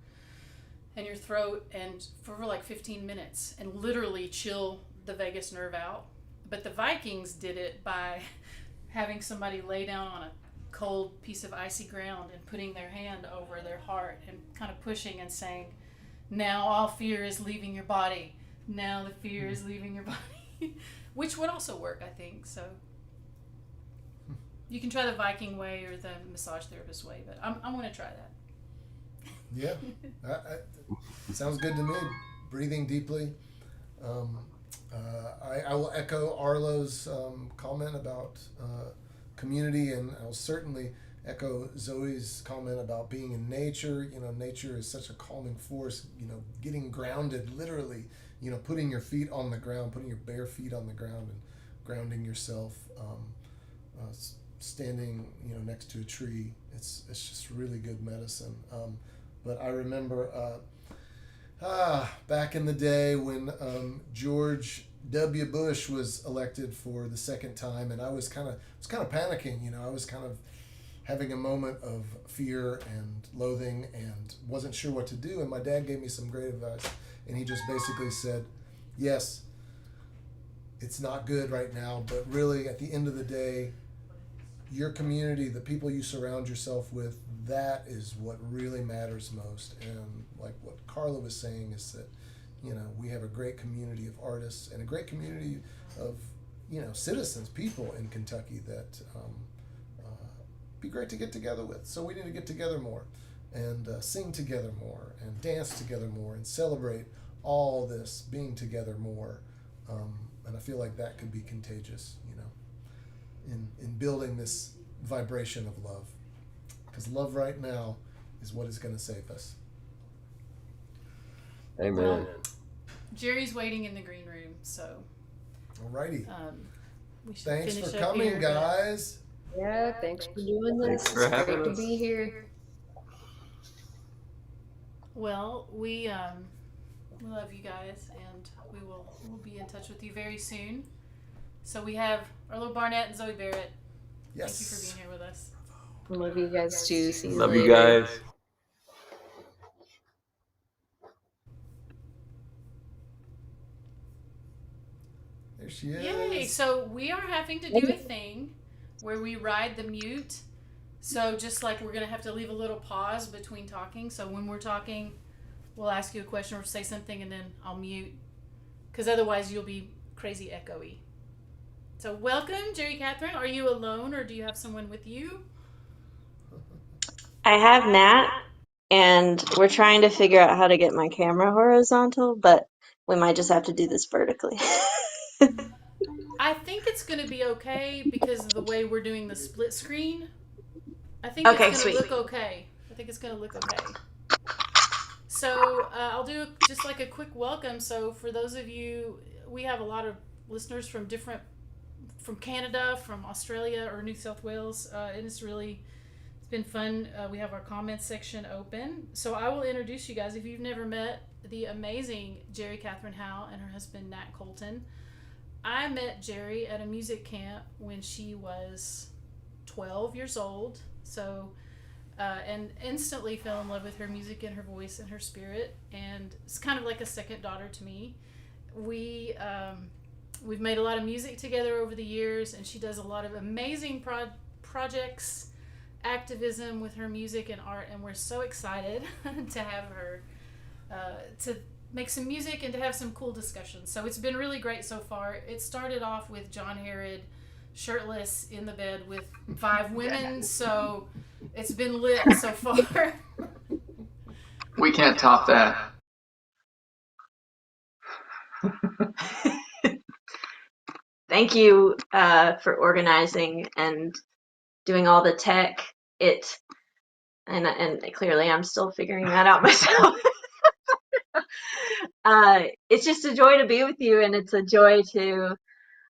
throat, and for like 15 minutes, and literally chill the vagus nerve out. But the Vikings did it by having somebody lay down on a cold piece of icy ground and putting their hand over their heart and kind of pushing and saying, now all fear is leaving your body. Now the fear is leaving your body. Which would also work, I think. So you can try the Viking way or the massage therapist way, but I'm going to try that. Yeah, sounds good to me. Breathing deeply. I will echo Arlo's comment about community, and I'll certainly echo Zoe's comment about being in nature. You know, nature is such a calming force. You know, getting grounded, literally. You know, putting your feet on the ground, putting your bare feet on the ground, and grounding yourself. Standing, you know, next to a tree. It's just really good medicine. But I remember back in the day when George W. Bush was elected for the second time, and I was kind of panicking. You know, I was kind of having a moment of fear and loathing, and wasn't sure what to do. And my dad gave me some great advice, and he just basically said, "Yes, it's not good right now, but really, at the end of the day, your community, the people you surround yourself with, that is what really matters most." And like what Carla was saying is that, you know, we have a great community of artists and a great community of, you know, citizens, people in Kentucky that be great to get together with. So we need to get together more and sing together more and dance together more and celebrate all this being together more. And I feel like that could be contagious, you know, in building this vibration of love, because love right now is what is going to save us. Amen. Well, Jerry's waiting in the green room, so Alrighty. We should Thanks finish for up coming, here, guys. Yeah, thanks for doing this. Thanks for It's having great to us. be here. Well, we love you guys, and we'll be in touch with you very soon. So we have Arlo Barnett and Zoe Barrett. Yes. Thank you for being here with us. Love you guys too. See you Love later. you guys. There she is. Yay! So we are having to do a thing where we ride the mute. So just like we're going to have to leave a little pause between talking. So when we're talking, we'll ask you a question or say something, and then I'll mute, because otherwise you'll be crazy echoey. So welcome, Jerry Catherine. Are you alone, or do you have someone with you? I have Nat, and we're trying to figure out how to get my camera horizontal, but we might just have to do this vertically. I think it's going to be okay because of the way we're doing the split screen. I think Okay, it's going to sweet. look okay. I think it's going to look okay. So I'll do just like a quick welcome. So for those of you, we have a lot of listeners from Canada, from Australia or New South Wales, and it's been fun. We have our comments section open. So I will introduce you guys. If you've never met the amazing Jerry Catherine Howe and her husband Nat Colton, I met Jerry at a music camp when she was 12 years old. So, and instantly fell in love with her music and her voice and her spirit. And it's kind of like a second daughter to me. We we've made a lot of music together over the years, and she does a lot of amazing projects, activism with her music and art, and we're so excited to have her to make some music and to have some cool discussions. So it's been really great so far. It started off with John Herod shirtless in the bed with 5 women, so it's been lit so far. We can't top that. Thank you for organizing and doing all the tech. And clearly I'm still figuring that out myself. It's just a joy to be with you, and it's a joy to,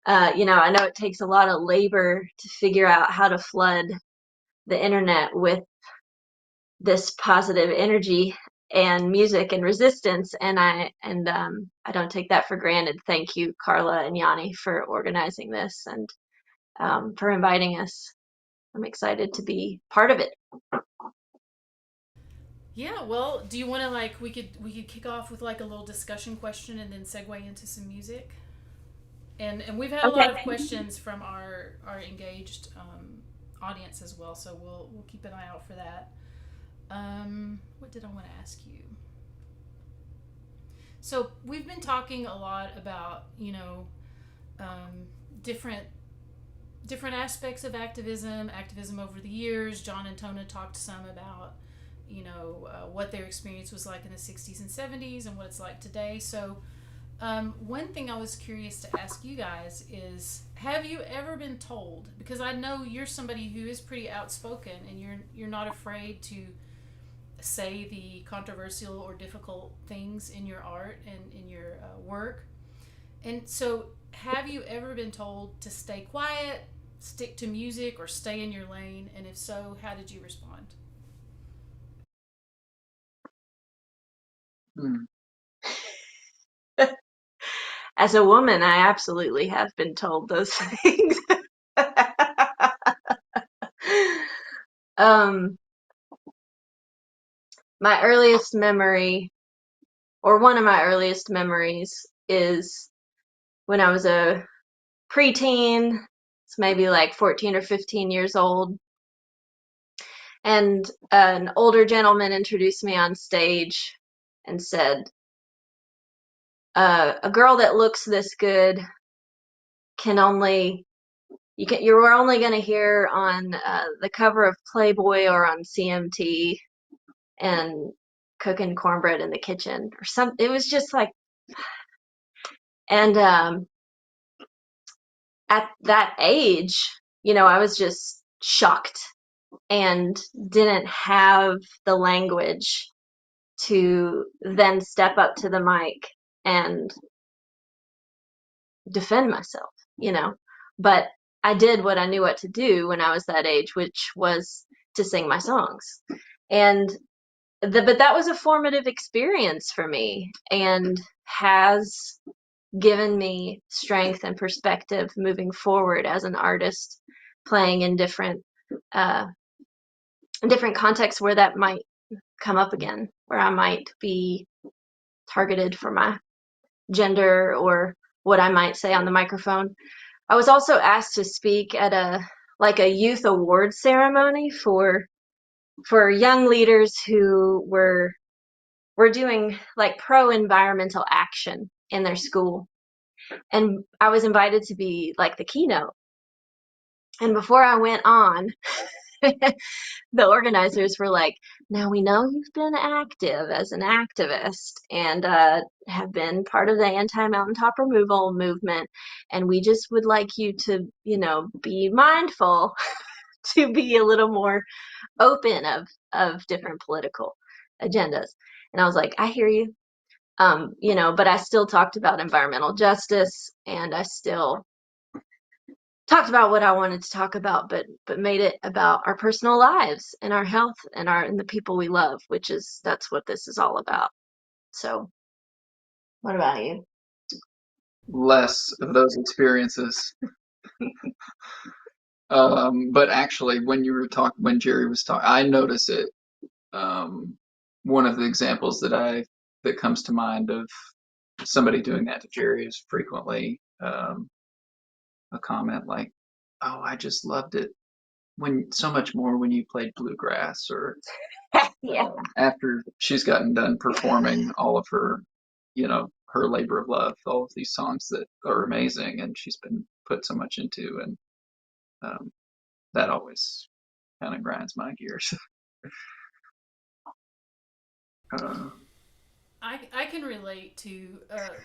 I know it takes a lot of labor to figure out how to flood the internet with this positive energy and music and resistance, and I don't take that for granted. Thank you, Carla and Yanni, for organizing this and for inviting us. I'm excited to be part of it. Yeah, well, do you want to we could kick off with a little discussion question and then segue into some music? And we've had a lot of questions from our engaged audience as well, so we'll keep an eye out for that. What did I want to ask you? So we've been talking a lot about different aspects of activism over the years. John and Tona talked some about what their experience was like in the 60s and 70s and what it's like today. So one thing I was curious to ask you guys is, have you ever been told, because I know you're somebody who is pretty outspoken and you're not afraid to say the controversial or difficult things in your art and in your work, and so have you ever been told to stay quiet, stick to music, or stay in your lane? And if so, how did you respond? As a woman, I absolutely have been told those things. My earliest memory, or one of my earliest memories, is when I was a preteen. It's maybe 14 or 15 years old. And an older gentleman introduced me on stage and said, a girl that looks this good you're only going to hear on the cover of Playboy or on CMT and cooking cornbread in the kitchen or something. It was just and at that age, I was just shocked and didn't have the language to then step up to the mic and defend myself, But I did what I knew what to do when I was that age, which was to sing my songs. And but that was a formative experience for me and has given me strength and perspective moving forward as an artist, playing in different contexts where that might come up again, where I might be targeted for my gender or what I might say on the microphone. I was also asked to speak at a youth award ceremony for young leaders who were doing pro environmental action in their school. And I was invited to be the keynote. And before I went on, the organizers were like, now we know you've been active as an activist and have been part of the anti-mountaintop removal movement. And we just would like you to, be mindful to be a little more open of different political agendas. And I was like, I hear you. But I still talked about environmental justice, and I still talked about what I wanted to talk about, but made it about our personal lives and our health and the people we love, that's what this is all about. So, what about you? Less of those experiences. But actually, when Jerry was talking, I notice it. One of the examples that comes to mind of somebody doing that to Jerry is frequently a comment like, "Oh, I just loved it when so much more when you played bluegrass," or Yeah. after she's gotten done performing all of her, her labor of love, all of these songs that are amazing, and she's been put so much into, and that always kind of grinds my gears. uh, I can relate to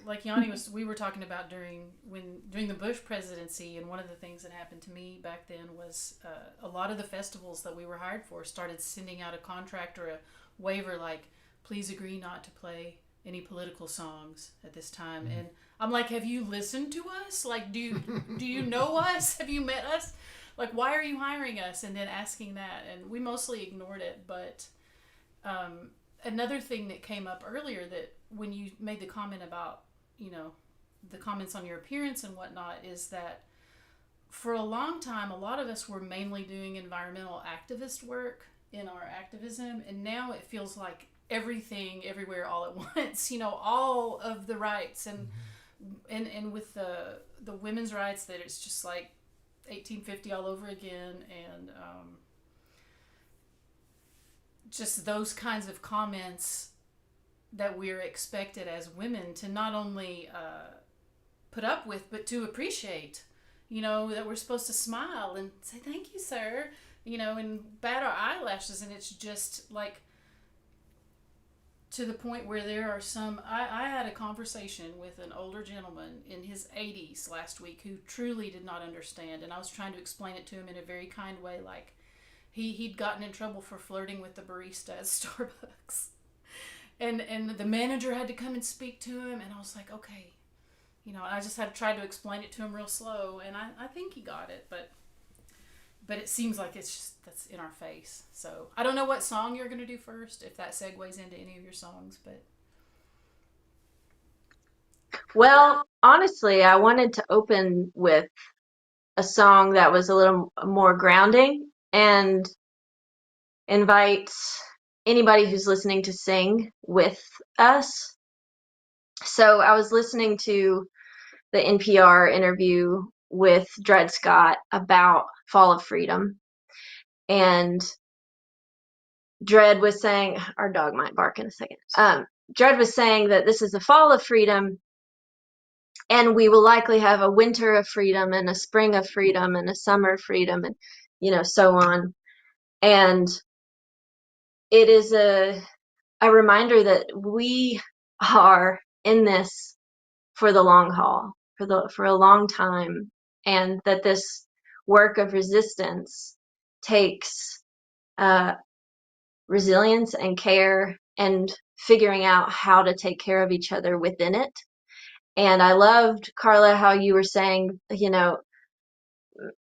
like Yanni was we were talking about during the Bush presidency, and one of the things that happened to me back then was a lot of the festivals that we were hired for started sending out a contract or a waiver like, please agree not to play any political songs at this time. And I'm like, have you listened to us? Like, do you know us? Have you met us? Like, why are you hiring us? And then asking that, and we mostly ignored it, but. Another thing that came up earlier, that when you made the comment about, the comments on your appearance and whatnot, is that for a long time, a lot of us were mainly doing environmental activist work in our activism, and now it feels like everything, everywhere, all at once. All of the rights, and with the women's rights, that it's just like 1850 all over again, and just those kinds of comments that we're expected as women to not only put up with, but to appreciate. That we're supposed to smile and say, thank you, sir, and bat our eyelashes. And it's just like, to the point where there are some. I had a conversation with an older gentleman in his 80s last week who truly did not understand. And I was trying to explain it to him in a very kind way, like, he'd gotten in trouble for flirting with the barista at Starbucks, and the manager had to come and speak to him, and I was like, okay, I just had to try to explain it to him real slow, and I think he got it, but it seems like it's just that's in our face. So I don't know what song you're gonna do first, if that segues into any of your songs, but. Well, honestly, I wanted to open with a song that was a little more grounding and invite anybody who's listening to sing with us. So I was listening to the NPR interview with Dred Scott about Fall of Freedom, and Dred was saying, our dog might bark in a second. Dred was saying that this is the fall of freedom, and we will likely have a winter of freedom and a spring of freedom and a summer of freedom, and so on. And it is a reminder that we are in this for the long haul, for a long time, and that this work of resistance takes resilience and care and figuring out how to take care of each other within it. And I loved, Carla, how you were saying,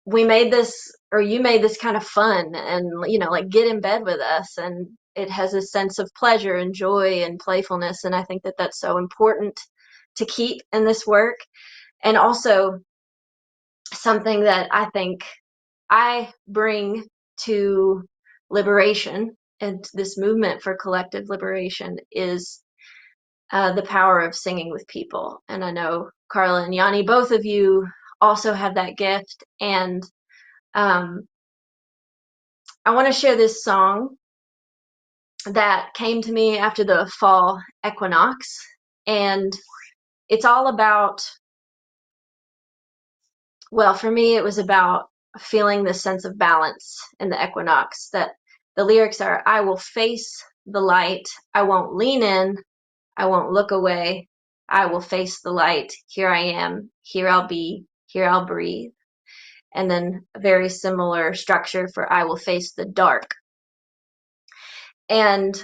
we made this, or you made this kind of fun, and like, get in bed with us, and it has a sense of pleasure and joy and playfulness. And I think that that's so important to keep in this work. And also something that I think I bring to liberation and this movement for collective liberation is the power of singing with people. And I know Carla and Yanni, both of you also have that gift. And I want to share this song that came to me after the fall equinox. And it's all about, well, for me, it was about feeling this sense of balance in the equinox. That the lyrics are, I will face the light, I won't lean in, I won't look away, I will face the light, here I am, here I'll be, here I'll breathe. And then a very similar structure for I will face the dark. And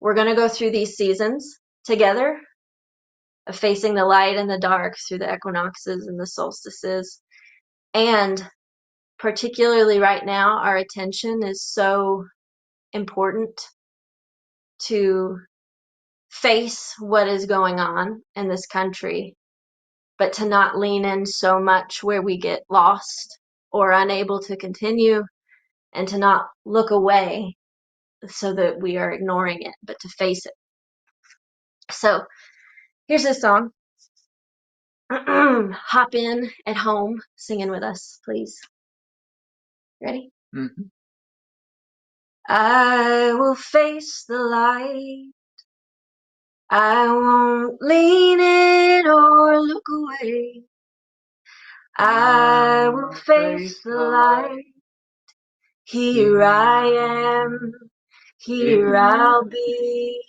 we're going to go through these seasons together of facing the light and the dark through the equinoxes and the solstices. And particularly right now, our attention is so important to face what is going on in this country, but to not lean in so much where we get lost or unable to continue, and to not look away so that we are ignoring it, but to face it. So here's this song. hop in at home singing with us, please. Ready? Mm-hmm. I will face the light. I won't lean in or look away. I will face the light. Here I am. Here I'll be.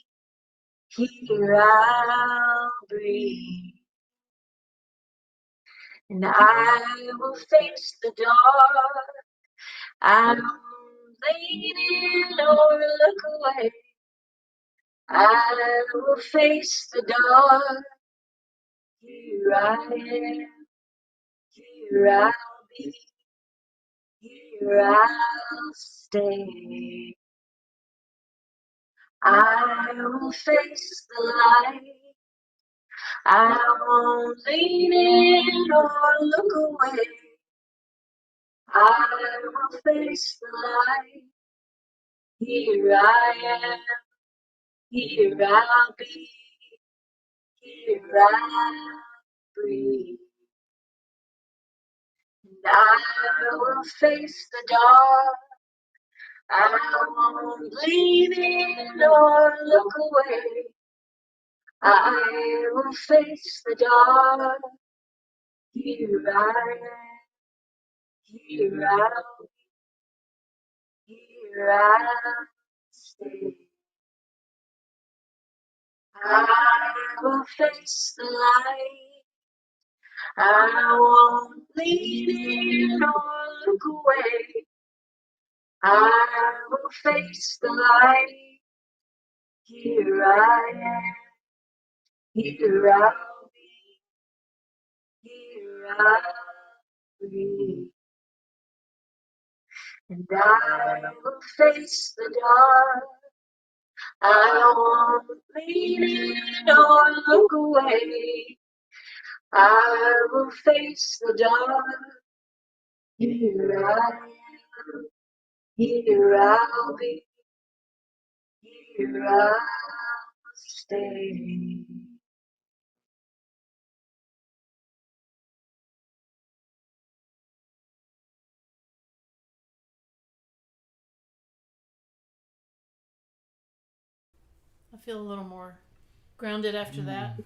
Here I'll breathe. And I will face the dark. I won't lean in or look away. I will face the dark. Here I am. Here I'll be. Here I'll stay. I will face the light. I won't lean in or look away. I will face the light. Here I am. Here I'll be. Here I'll breathe. And I will face the dark. I won't lean in or look away. I will face the dark. Here I am. Here I'll be. Here I'll stay. I will face the light. I won't lean in or look away. I will face the light. Here I am. Here I'll be. Here I'll breathe. And I will face the dark. I won't lean in or look away. I will face the dark. Here I am. Here I'll be. Here I'll stay. I feel a little more grounded after that.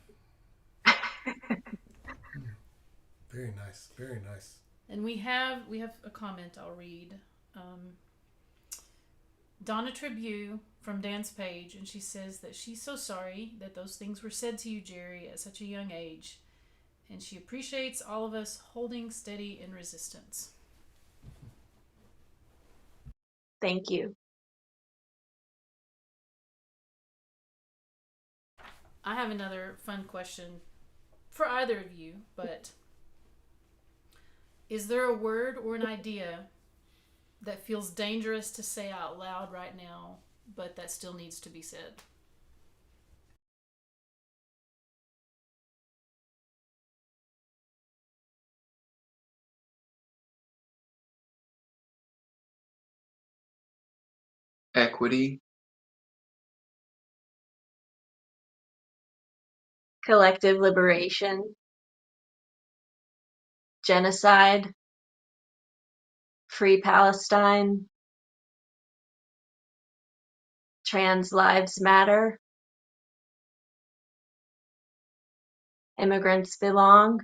Very nice. Very nice. And we have a comment I'll read. Donna Tribune from Dan's page, and she says that she's so sorry that those things were said to you, Jerry, at such a young age, and she appreciates all of us holding steady in resistance. Thank you. I have another fun question for either of you, but is there a word or an idea that feels dangerous to say out loud right now, but that still needs to be said? Equity. Collective liberation. Genocide. Free Palestine. Trans lives matter. Immigrants belong.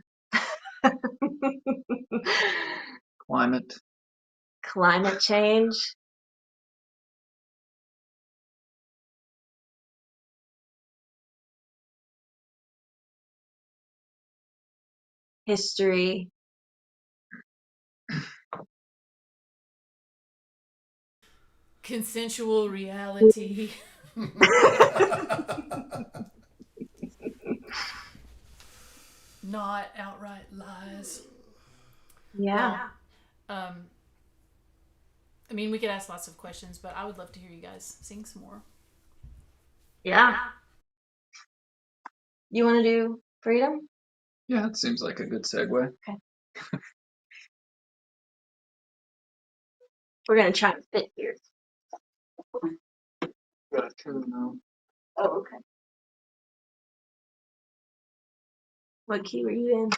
Climate. Climate change. History. Consensual reality. Not outright lies. Yeah. Well, I mean, we could ask lots of questions, but I would love to hear you guys sing some more. Yeah. You want to do freedom? Yeah, it seems like a good segue. Okay. We're going to try and fit here. Gotta turn now. Oh, okay. What key were you in?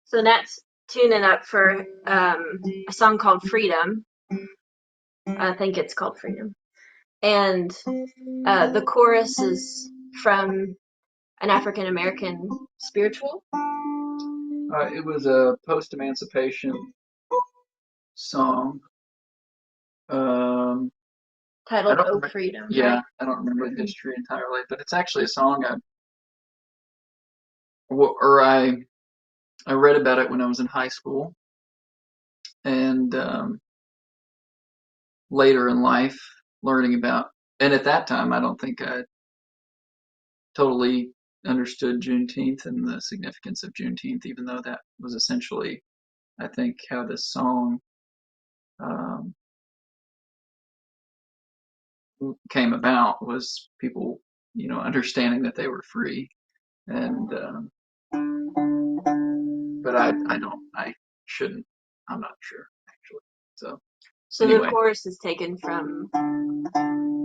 So Nat's tuning up for a song called Freedom. I think it's called Freedom. And the chorus is from an African American spiritual. It was a post-emancipation song. Titled "Oh Freedom." Yeah, right? I don't remember the history entirely, but it's actually a song I read about it when I was in high school, and later in life, learning about. And at that time, I don't think I totally understood Juneteenth and the significance of Juneteenth, even though that was essentially, I think, how this song um, came about, was people, understanding that they were free. And but I shouldn't, I'm not sure actually. So The anyway, chorus is taken from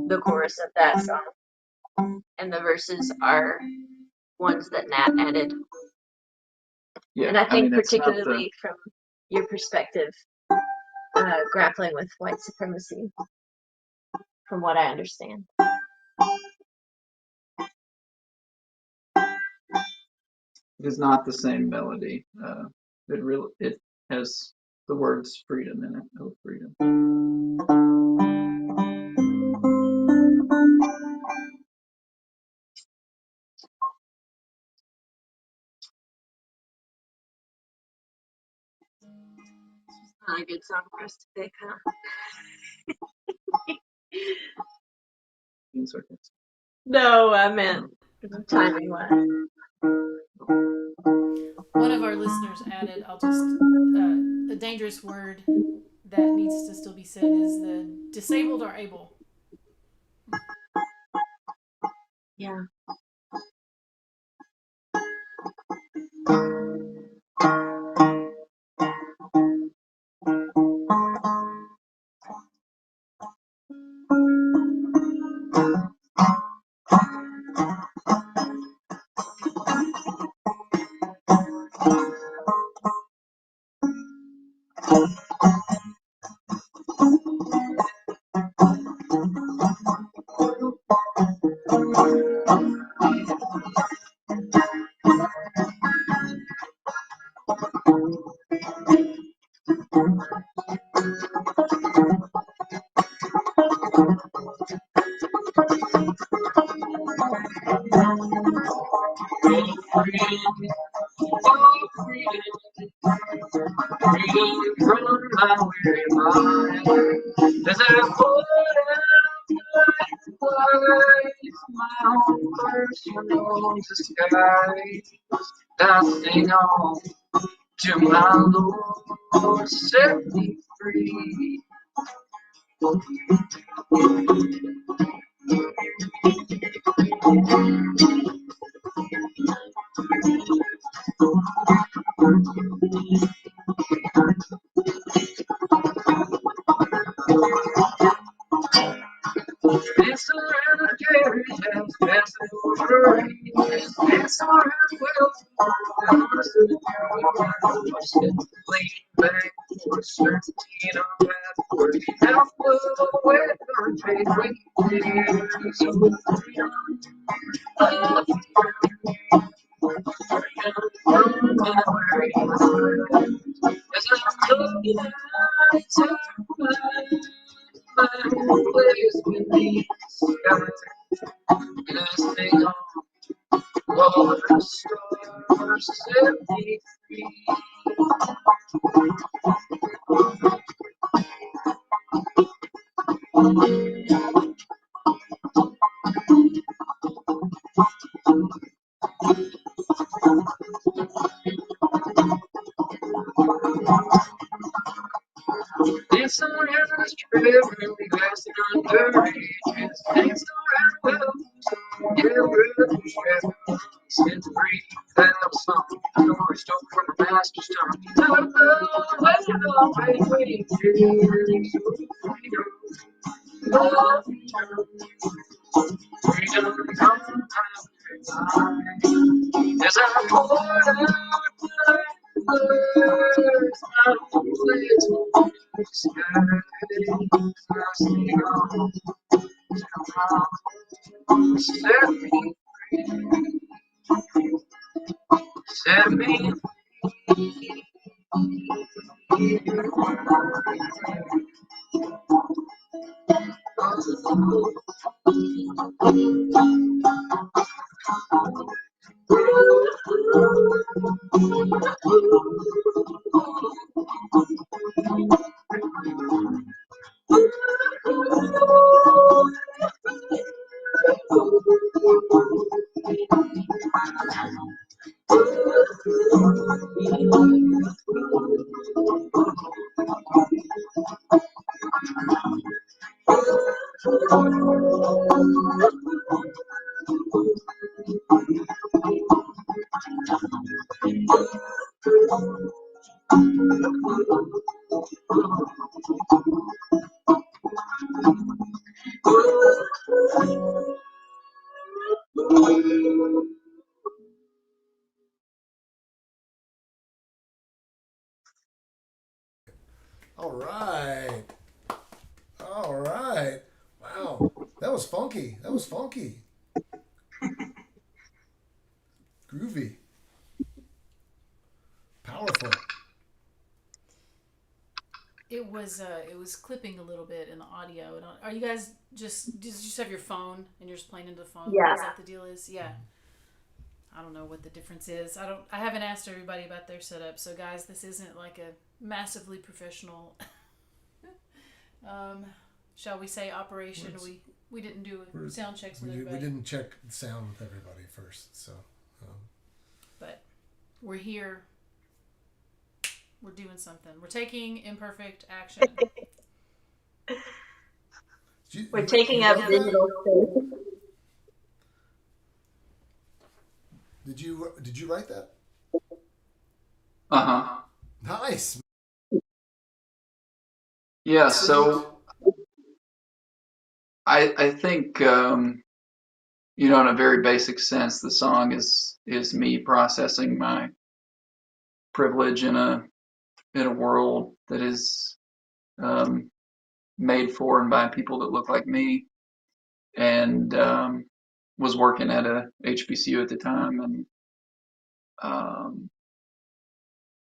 the chorus of that song, and the verses are ones that Nat added. yeah, And I think it's not particularly from your perspective, grappling with white supremacy, from what I understand. it is not the same melody. It has the words freedom in it. Oh, freedom. Not a good song for us to pick, huh? No, I meant timing wise. One of our listeners added, a dangerous word that needs to still be said is the disabled are able. Yeah. Dancing on to my Lord, set me free. Dance around carriage house, dancing over the rain. Dance around well, lean back for certainty on backward. Out of the weather, take years of freedom. From my weary heart, as I'm looking out my place beneath the sky, and I sing on. Lord, the stars set me free. Dance around the trail, glassing under ages. Dance around wells, get a rhythm strap. Set free, that song, stole from the master stone. Don't know where always waiting for you. Love freedom from as I pour out the words, I always want to say, set me free, set me All right. All right. Wow. That was funky. That was funky. Groovy. Powerful. It was clipping a little bit in the audio. Are you guys just you just have your phone and you're just playing into the phone? Yeah. Is that the deal? Is yeah. I don't know what the difference is. I haven't asked everybody about their setup. So guys, this isn't like a massively professional shall we say operation. We didn't do sound checks with everybody. We didn't check the sound with everybody first, so but we're here. We're doing something. We're taking imperfect action. We're taking up digital space. Did you write that? Uh-huh. Nice. Yeah, so I think you know, in a very basic sense, the song is me processing my privilege in a world that is made for and by people that look like me, and was working at a HBCU at the time, and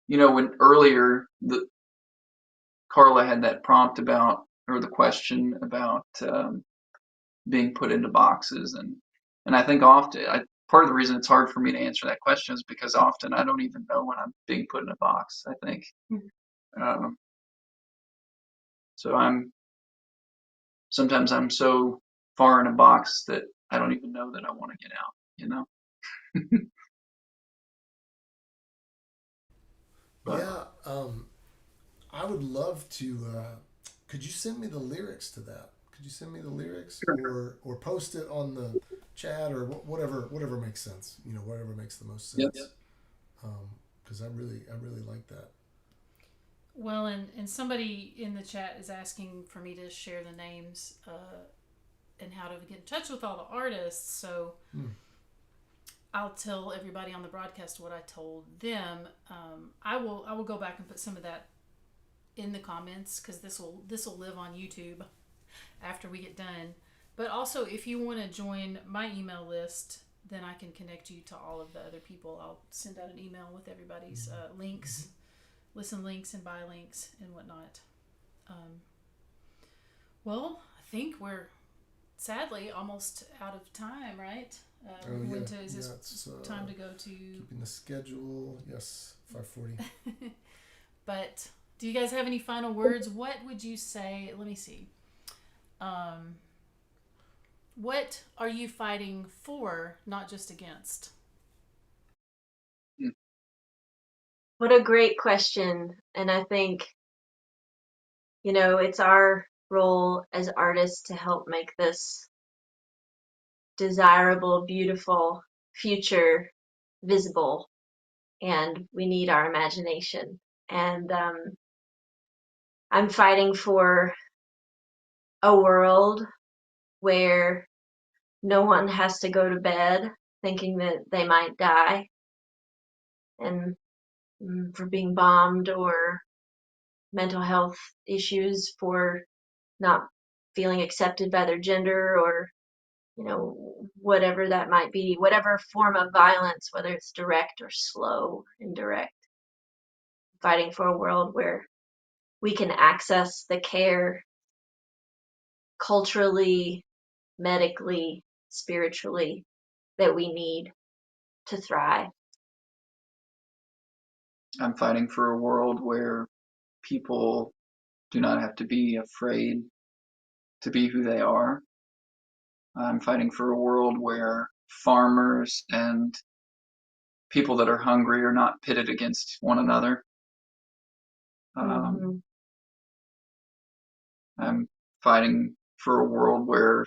you know, when earlier Carla had that prompt about, or the question about being put into boxes, and I think often part of the reason it's hard for me to answer that question is because often I don't even know when I'm being put in a box. I think so. Sometimes I'm so far in a box that I don't even know that I want to get out. You know. But, Yeah. I would love to. Could you send me the lyrics to that? Could you send me the lyrics, or post it on the chat, or whatever makes sense. You know, whatever makes the most sense. Yep. Because I really like that. Well, and somebody in the chat is asking for me to share the names and how to get in touch with all the artists. So I'll tell everybody on the broadcast what I told them. I will go back and put some of that in the comments because this will live on YouTube after we get done. But also, if you want to join my email list, then I can connect you to all of the other people. I'll send out an email with everybody's links. Listen links and buy links and whatnot. Well, I think we're sadly almost out of time, right? Is this time to go to... Keeping the schedule, yes, 5:40. But do you guys have any final words? What would you say? Let me see. What are you fighting for, not just against? What a great question. And I think, you know, it's our role as artists to help make this desirable, beautiful future visible. and we need our imagination. And I'm fighting for a world where no one has to go to bed thinking that they might die and for being bombed, or mental health issues for not feeling accepted by their gender, or whatever that might be, whatever form of violence, whether it's direct or slow, indirect. Fighting for a world where we can access the care culturally, medically, spiritually that we need to thrive. I'm fighting for a world where people do not have to be afraid to be who they are. I'm fighting for a world where farmers and people that are hungry are not pitted against one another. I'm fighting for a world where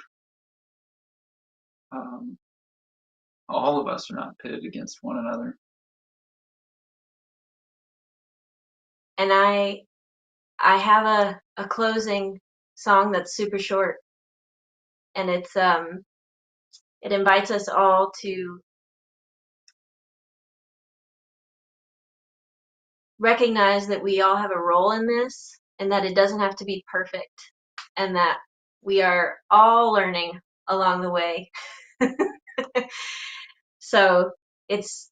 all of us are not pitted against one another. And I have a closing song that's super short, and it invites us all to recognize that we all have a role in this, and that it doesn't have to be perfect, and that we are all learning along the way. So it's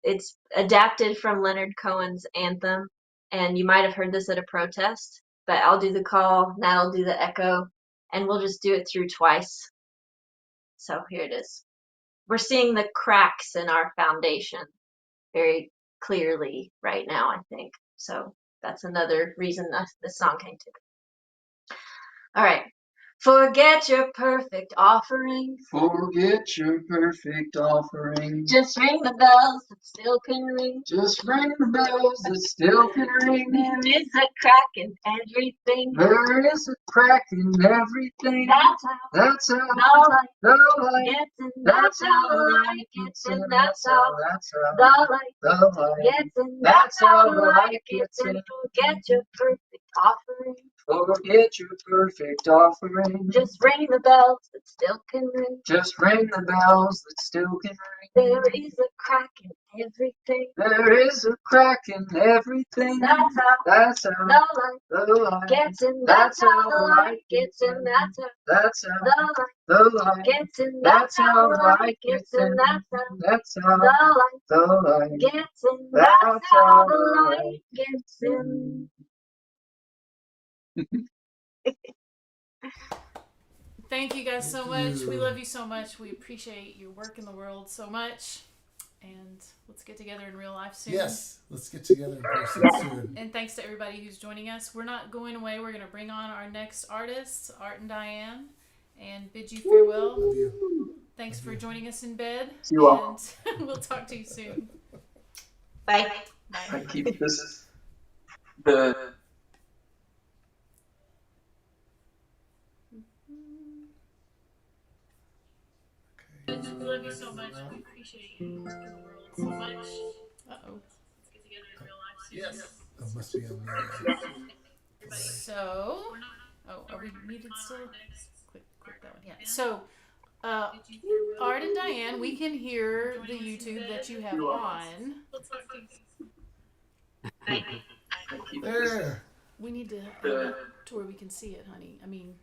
adapted from Leonard Cohen's Anthem, and you might have heard this at a protest, but I'll do the call, Nat'll do the echo, and we'll just do it through twice. So here it is. We're seeing the cracks in our foundation very clearly right now, I think. So that's another reason this song came to me. All right. Forget your perfect offering. Forget your perfect offering. Just ring the bells that still can ring. Just ring the bells that still can ring. There is a crack in everything. There is a crack in everything. That's how the light gets in. That's how the light gets in. That's how the light gets in. That's how the light gets in. Forget your perfect offering. Forget your perfect offering. Just ring the bells that still can ring. Just ring the bells that still can ring. There is a crack in everything. There is a crack in everything. That's how the light gets in. That's how the light gets in. That's how the the light gets in. That's how the light gets in. That's how the light gets in. That's how the light gets in. Thank you guys so much. We love you so much. We appreciate your work in the world so much. And let's get together in real life soon. Yes, let's get together in person soon. And thanks to everybody who's joining us. We're not going away. We're going to bring on our next artists, Art and Diane, and bid you farewell. Love you. Thanks for joining us in bed. See you all. And we'll talk to you soon. Bye. Bye. I keep this the We love you so much. We appreciate you work in the world so much. Uh-oh. Let's get together in real life soon. Yes. That must be on there. So, are we muted still? Click that one. Yeah. So, Art and Diane, we can hear the YouTube that you have on. There. We need to have it to where we can see it, honey. I mean,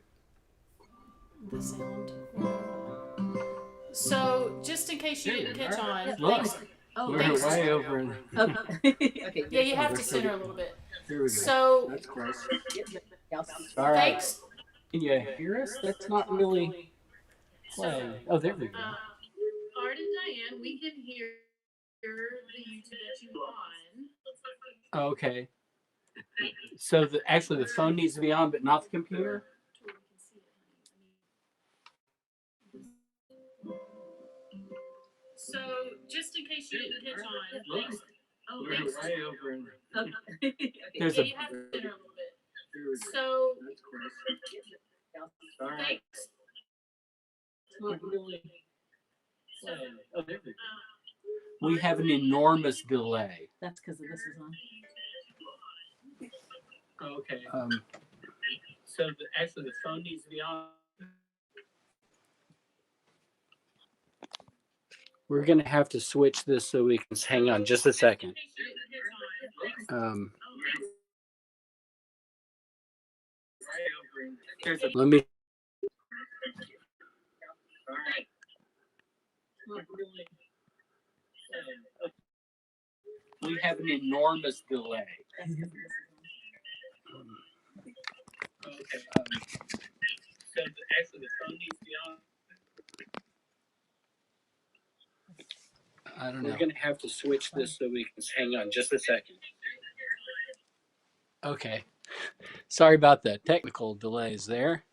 the sound. So, just in case you didn't catch on, thanks. We're way over in. Okay. Yeah, you have to center a little bit. Here we go. So, That's close. All right. thanks. Can you hear us? That's not really playing. Oh, there we go. Art and Diane, we can hear the YouTube that you on. Okay. So actually the phone needs to be on, but not the computer. So, just in case you didn't catch on, thanks. We're way over in. There's you have to center a little bit. So, All right. thanks. It's not really playing. Oh, there we go. We have an enormous delay. That's because this is on. Okay. So actually, the phone needs to be on. We're gonna have to switch this so we can. Hang on, just a second. Let me. We have an enormous delay. Okay. So actually, the phone needs to be on. I don't know. We're gonna have to switch this so we can. Hang on, just a second. Okay. Sorry about the technical delays there.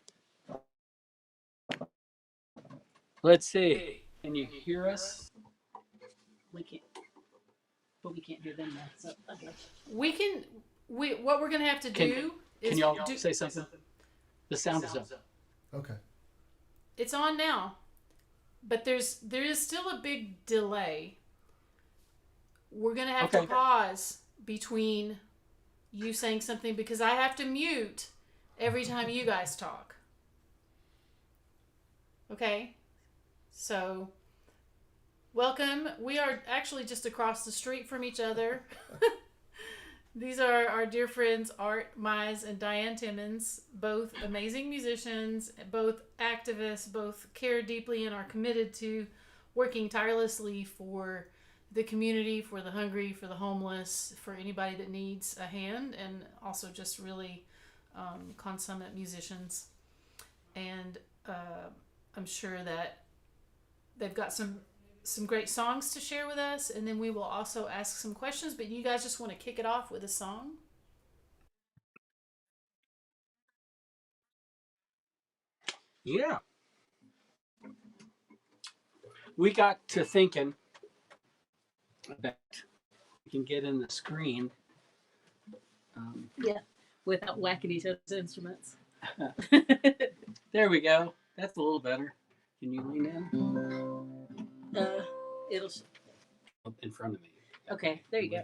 Let's see. Can you hear us? We can't. But we can't hear them now. So okay. What we're gonna have to do is. Can y'all say something? The sound is up. Okay. It's on now, but there is still a big delay. We're gonna have to pause between you saying something because I have to mute every time you guys talk. Okay? So, welcome. We are actually just across the street from each other. These are our dear friends Art Mize and Diane Timmons, both amazing musicians, both activists, both care deeply and are committed to working tirelessly for the community, for the hungry, for the homeless, for anybody that needs a hand, and also just really consummate musicians. And I'm sure that they've got some great songs to share with us, and then we will also ask some questions, but you guys just want to kick it off with a song? Yeah. We got to thinking that we can get in the screen. Yeah, without whacking each other's instruments. There we go. That's a little better. Can you lean in? It'll. In front of me. Okay, there you go.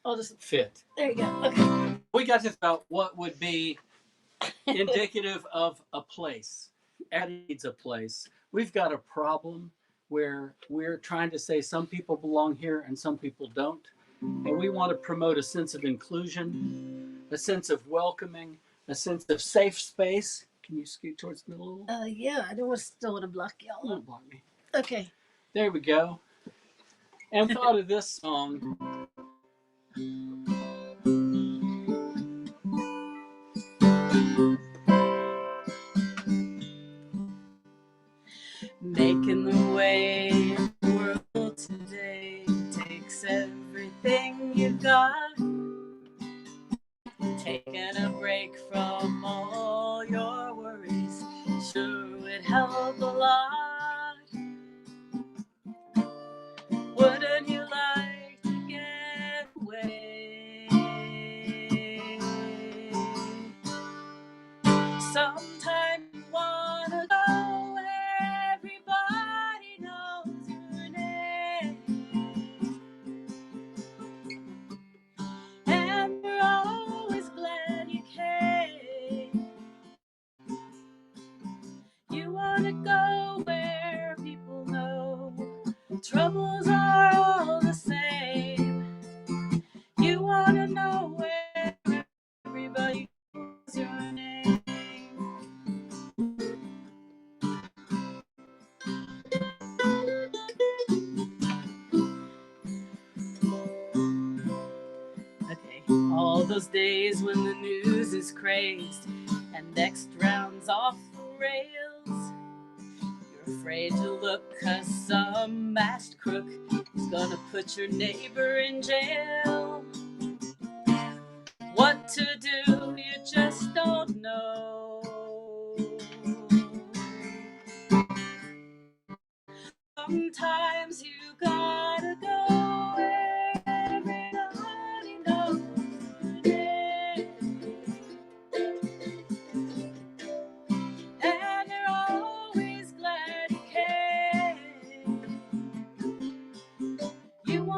I'll just fit. There you go. Okay. We got to think about what would be indicative of a place. Everybody needs a place. We've got a problem where we're trying to say some people belong here and some people don't. And we want to promote a sense of inclusion, a sense of welcoming, a sense of safe space. Can you scoot towards the middle? Yeah, I don't still want to block y'all. Don't block me. Okay. There we go. And we thought of this song. Making the way in the world today takes everything you got. Taking a break from all your worries sure would help a lot. Wouldn't you like to get away? Sometimes you wanna go where everybody knows your name, and you're always glad you came. You wanna go where people know troubles are all the same. You wanna know where everybody knows your name. Okay, all those days when the news is crazed and next round's off the rails, you're afraid to look 'cause some masked crook is gonna put your neighbor in jail. What to do, you just don't know. Sometimes you gotta go where everybody knows your name, and you're always glad you came. You want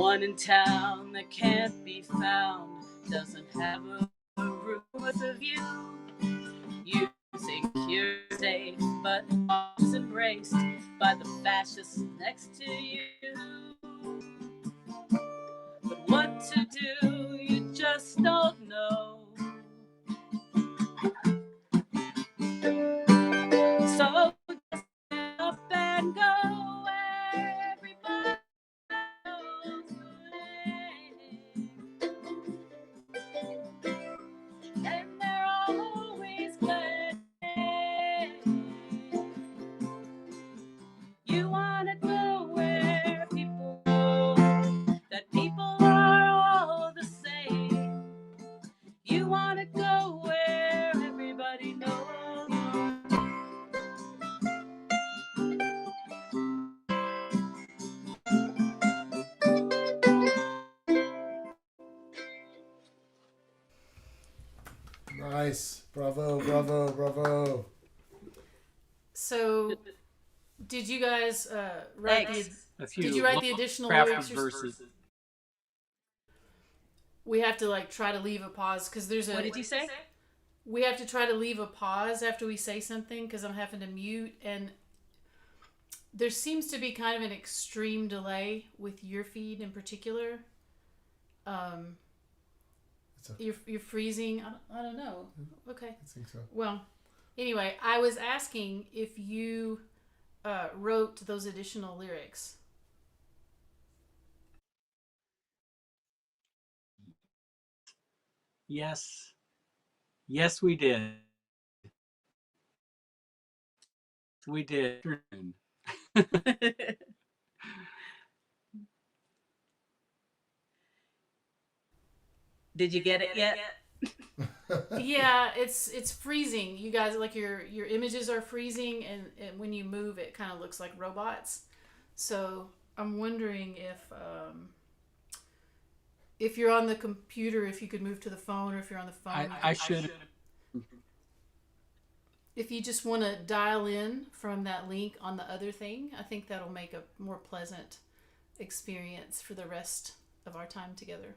one in town that can't be found doesn't have a roof with a view. You think you're safe, but is embraced by the fascists next to you. But what to do, you just don't know. So just get up and go where everybody knows the name. And they're always glad. You wanna go where people know that people are all the same. You wanna go where everybody knows. Nice. Bravo, bravo, bravo. So, did you guys write Thanks. did you write the additional crafted lyrics? verses? We have to like try to leave a pause because there's a. What did you say? We have to try to leave a pause after we say something because I'm having to mute, and there seems to be kind of an extreme delay with your feed in particular. You're freezing. I don't know. Okay. I think so. Well, anyway, I was asking if you wrote those additional lyrics. Yes. Yes, we did. We did. Did you get it yet? Yeah, it's freezing. You guys, like your images are freezing, and when you move, it kind of looks like robots. So I'm wondering if you're on the computer, if you could move to the phone, or if you're on the phone. I should. If you just want to dial in from that link on the other thing, I think that'll make a more pleasant experience for the rest of our time together.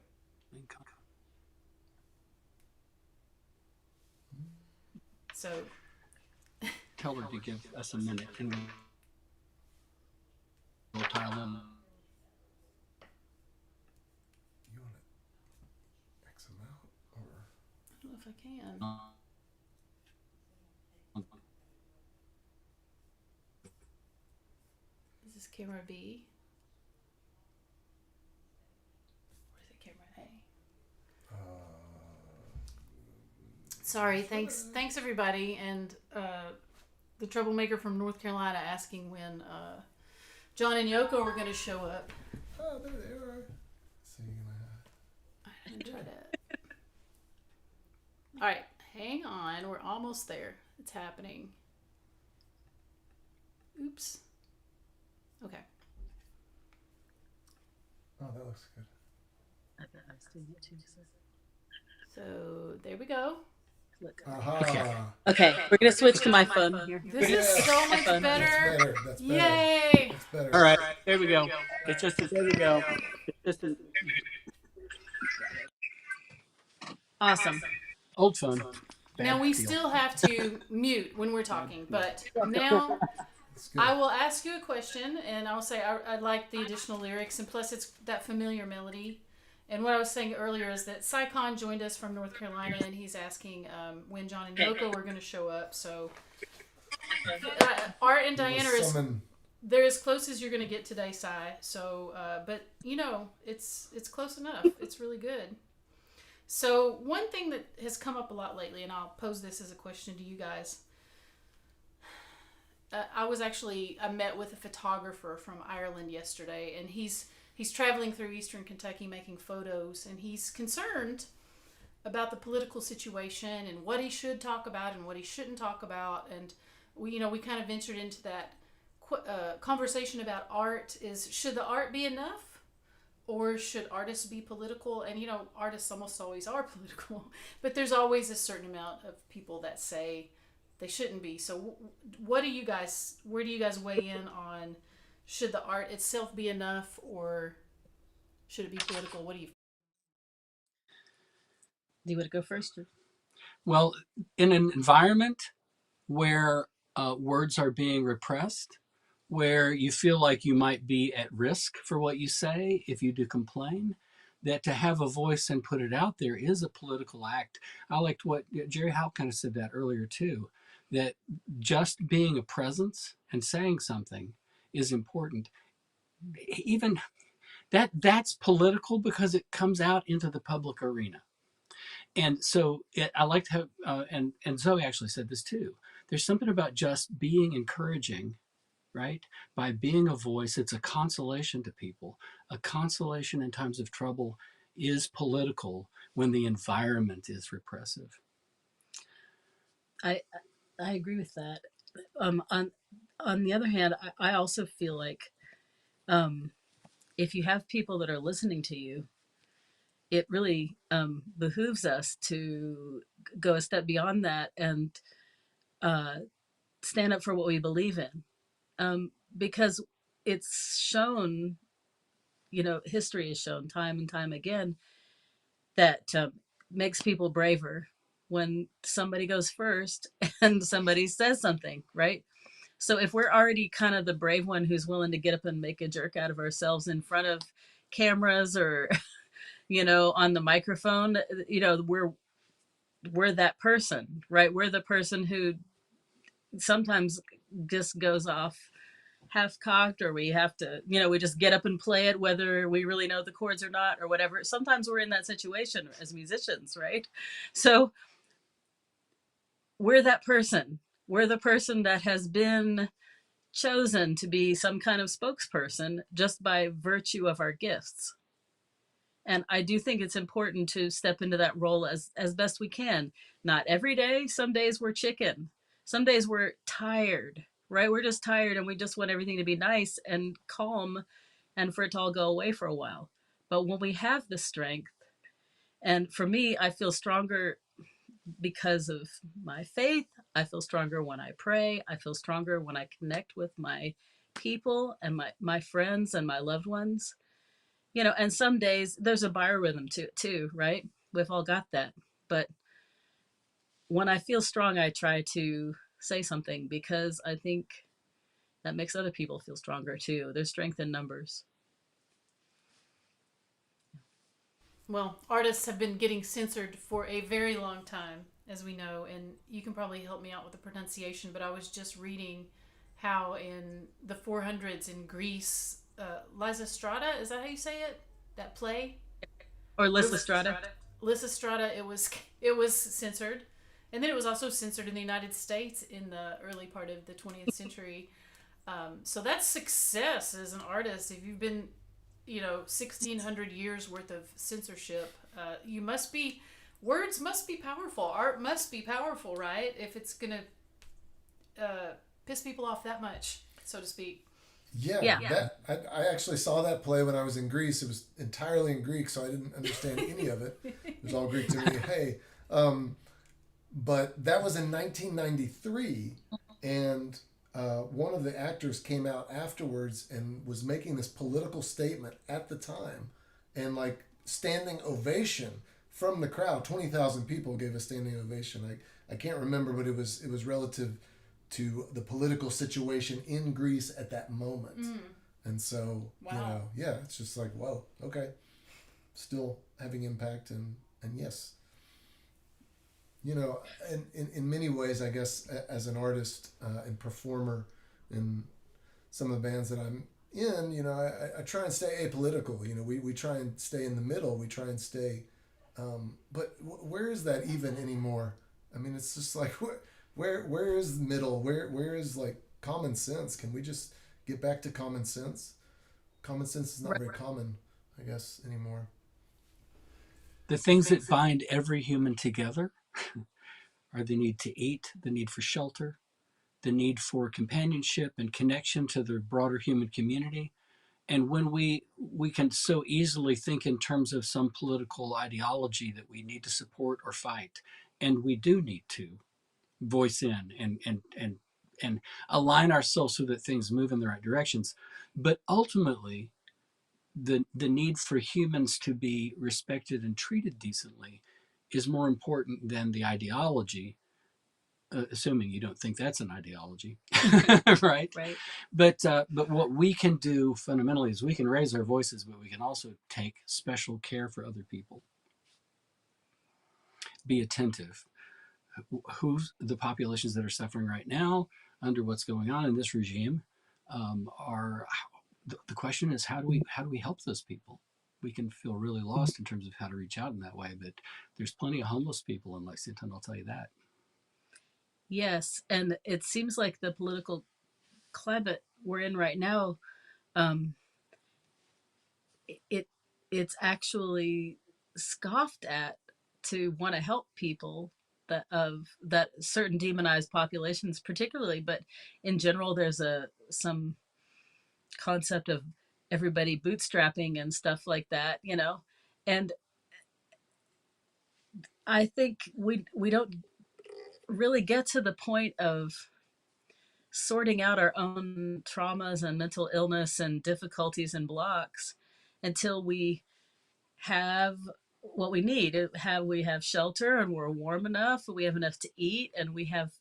So Tell her to give us a minute and we'll tile in. You want to X them out? Or? I don't know if I can. Is this camera B? Or is it camera A? Sorry, thanks everybody, and the troublemaker from North Carolina asking when John and Yoko were going to show up. Oh, there they are. So you're gonna. I didn't try that. All right, hang on. We're almost there. It's happening. Oops. Okay. Oh, that looks good. So there we go. Aha. Okay, we're gonna switch to my phone here. This is so much better. That's better. That's better. Yay! That's better. All right, there we go. It's just there we go. It's just an Awesome. old phone. Now we still have to mute when we're talking, but now I will ask you a question, and I'll say I like the additional lyrics, and plus it's that familiar melody. And what I was saying earlier is that Saikon joined us from North Carolina, and he's asking when John and Yoko were going to show up. So Art and Diana they're as close as you're going to get today, Sai. So, but you know, it's close enough. It's really good. So one thing that has come up a lot lately, and I'll pose this as a question to you guys. I met with a photographer from Ireland yesterday, and he's traveling through Eastern Kentucky making photos, and he's concerned about the political situation and what he should talk about and what he shouldn't talk about. And we kind of ventured into that conversation about art. Should the art be enough, or should artists be political? And artists almost always are political, but there's always a certain amount of people that say they shouldn't be. So where do you guys weigh in on, should the art itself be enough, or should it be political? What do you? Do you want to go first? Well, in an environment where words are being repressed, where you feel like you might be at risk for what you say if you do complain, that to have a voice and put it out there is a political act. I liked what Jerry Howe kind of said that earlier too, that just being a presence and saying something is important. Even that's political because it comes out into the public arena. And so I liked how, and Zoe actually said this too. There's something about just being encouraging, right? By being a voice, it's a consolation to people. A consolation in times of trouble is political when the environment is repressive. I agree with that. On the other hand, I also feel like if you have people that are listening to you, it really behooves us to go a step beyond that and uh, stand up for what we believe in, because it's shown, history has shown time and time again that makes people braver when somebody goes first and somebody says something, right? So if we're already kind of the brave one who's willing to get up and make a jerk out of ourselves in front of cameras or on the microphone, we're that person, right? We're the person who sometimes just goes off half cocked, or we have to, we just get up and play it whether we really know the chords or not or whatever. Sometimes we're in that situation as musicians, right? So we're that person. We're the person that has been chosen to be some kind of spokesperson just by virtue of our gifts. And I do think it's important to step into that role as best we can. Not every day. Some days we're chicken. Some days we're tired, right? We're just tired and we just want everything to be nice and calm and for it to all go away for a while. But when we have the strength, and for me, I feel stronger because of my faith. I feel stronger when I pray. I feel stronger when I connect with my people and my friends and my loved ones. And some days there's a biorhythm too, right? We've all got that. But when I feel strong, I try to say something because I think that makes other people feel stronger too. There's strength in numbers. Well, artists have been getting censored for a very long time, as we know, and you can probably help me out with the pronunciation, but I was just reading how in the 400s in Greece, Lysistrata, is that how you say it? That play? Or Lysistrata. Lysistrata, it was censored. And then it was also censored in the United States in the early part of the 20th century. So that's success as an artist. If you've been 1600 years worth of censorship, you must be, words must be powerful, art must be powerful, right? If it's gonna piss people off that much, so to speak. Yeah. I actually saw that play when I was in Greece. It was entirely in Greek, so I didn't understand any of it. It was all Greek to me. Hey, but that was in 1993, and one of the actors came out afterwards and was making this political statement at the time, and like standing ovation from the crowd. 20,000 people gave a standing ovation. I can't remember, but it was relative to the political situation in Greece at that moment. And so, Wow. yeah, it's just like, whoa, okay, still having impact, and yes, in many ways, I guess, as an artist and performer in some of the bands that I'm in, I try and stay apolitical. We try and stay in the middle. We try and stay, but where is that even anymore? I mean, it's just like, where is the middle? Where is like common sense? Can we just get back to common sense? Common sense is not very common, I guess, anymore. The things that bind every human together are the need to eat, the need for shelter, the need for companionship and connection to the broader human community. And when we can so easily think in terms of some political ideology that we need to support or fight, and we do need to voice in and align ourselves so that things move in the right directions. But ultimately, the need for humans to be respected and treated decently is more important than the ideology, assuming you don't think that's an ideology, right? Right. But what we can do fundamentally is we can raise our voices, but we can also take special care for other people. Be attentive. Who's the populations that are suffering right now under what's going on in this regime? Are the question is how do we help those people? We can feel really lost in terms of how to reach out in that way, but there's plenty of homeless people in Lexington, I'll tell you that. Yes, and it seems like the political climate we're in right now, um, it it's actually scoffed at to want to help people that certain demonized populations particularly, but in general there's some concept of everybody bootstrapping and stuff like that, and I think we don't really get to the point of sorting out our own traumas and mental illness and difficulties and blocks until we have what we need. We have shelter and we're warm enough, we have enough to eat, and we have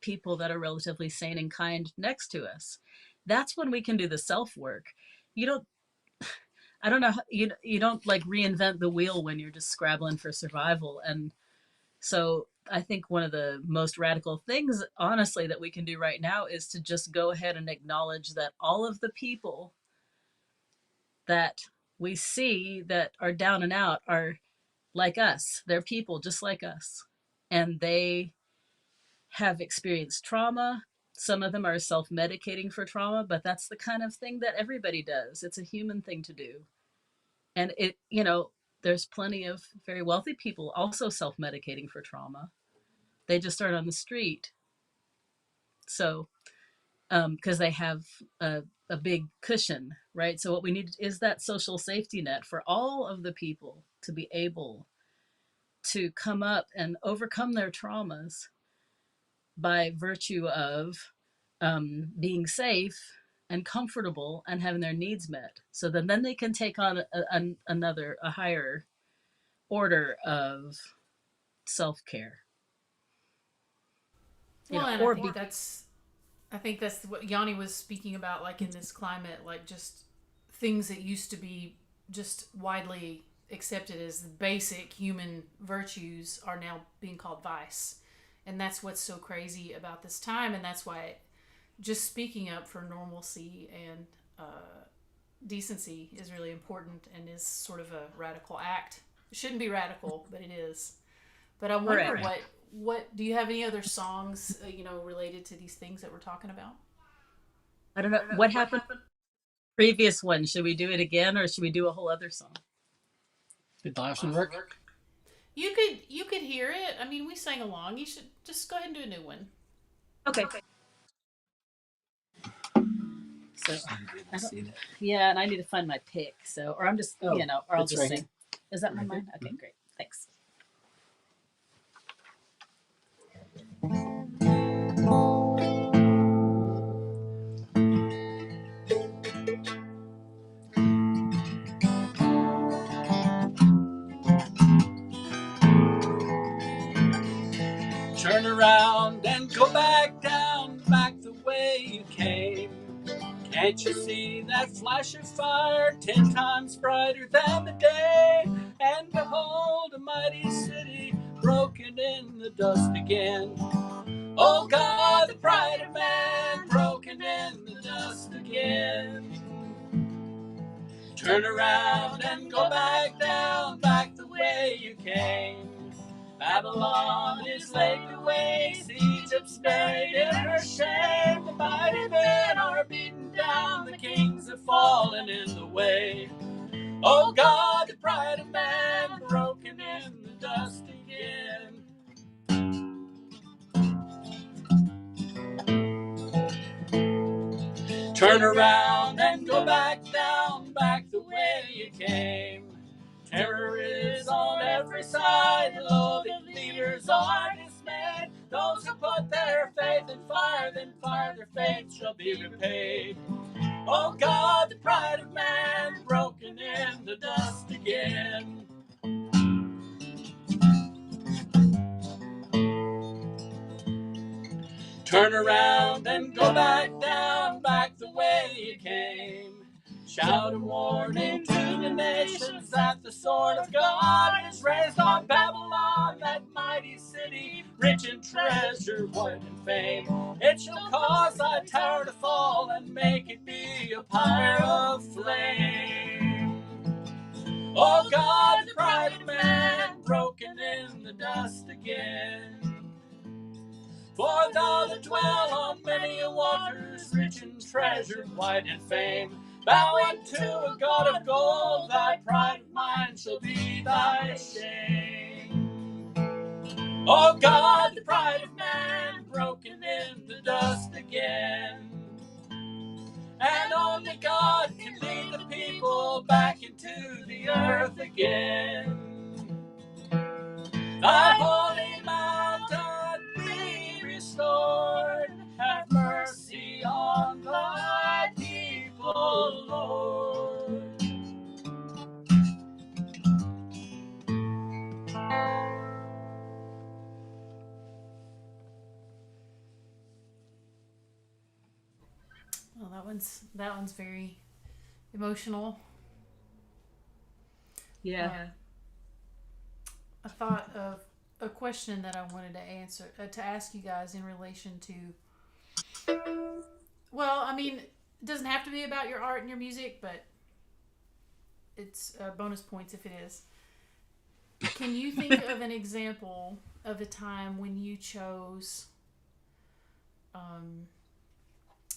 people that are relatively sane and kind next to us. That's when we can do the self work. You don't I don't know, you don't like reinvent the wheel when you're just scrabbling for survival. And so I think one of the most radical things, honestly, that we can do right now is to just go ahead and acknowledge that all of the people that we see that are down and out are like us. They're people just like us. And they have experienced trauma. Some of them are self medicating for trauma, but that's the kind of thing that everybody does. It's a human thing to do. And there's plenty of very wealthy people also self medicating for trauma. They just aren't on the street. So, because they have a big cushion, right? So, what we need is that social safety net for all of the people to be able to come up and overcome their traumas by virtue of being safe and comfortable and having their needs met. So then they can take on a higher order of self-care. Well, and I think that's what Yanni was speaking about, like in this climate, like just things that used to be just widely accepted as the basic human virtues are now being called vice. And that's what's so crazy about this time. And that's why just speaking up for normalcy and decency is really important and is sort of a radical act. It shouldn't be radical, but it is. But I wonder what do you have any other songs related to these things that we're talking about? I don't know what happened. Previous one. Should we do it again, or should we do a whole other song? Did the last one work? You could hear it. I mean, we sang along. You should just go ahead and do a new one. Okay. So yeah, and I need to find my pick. So, or I'm just or I'll just sing. Is that my mine? Okay, great. Thanks. Turn around and go back down, back the way you came. Can't you see that flash of fire 10 times brighter than the day? And behold, a mighty city broken in the dust again. Oh God, the pride of man broken in the dust again. Turn around and go back down, back the way you came. Babylon is laid to waste, Egypt's buried in her shame. The mighty men are beaten down, the kings have fallen in the way. Oh God, the pride of man broken in the dust again. Turn around and go back down, back the way you came. Terror is on every side, though the leaders are dismayed. Those who put their faith in fire, then fire their faith shall be repaid. Oh God, the pride of man broken in the dust again. Turn around and go back down, back the way you came. Shout a warning to the nations that the sword of God is raised on Babylon, that mighty city, rich in treasure, white in fame. It shall cause thy tower to fall and make it be a pyre of flame. Oh God, the pride of man broken in the dust again. For thou that dwell on many waters, rich in treasure, wide in fame, bow unto a God of gold, thy pride of mine shall be thy shame. O God, the pride of man, broken in the dust again. And only God can lead the people back into the earth again. Thy holy mountain be restored. Have mercy on thy people, Lord. Well, that one's very emotional. Yeah. I thought of a question that I wanted to ask you guys in relation to. Well, I mean, it doesn't have to be about your art and your music, but it's bonus points if it is. Can you think of an example of a time when you chose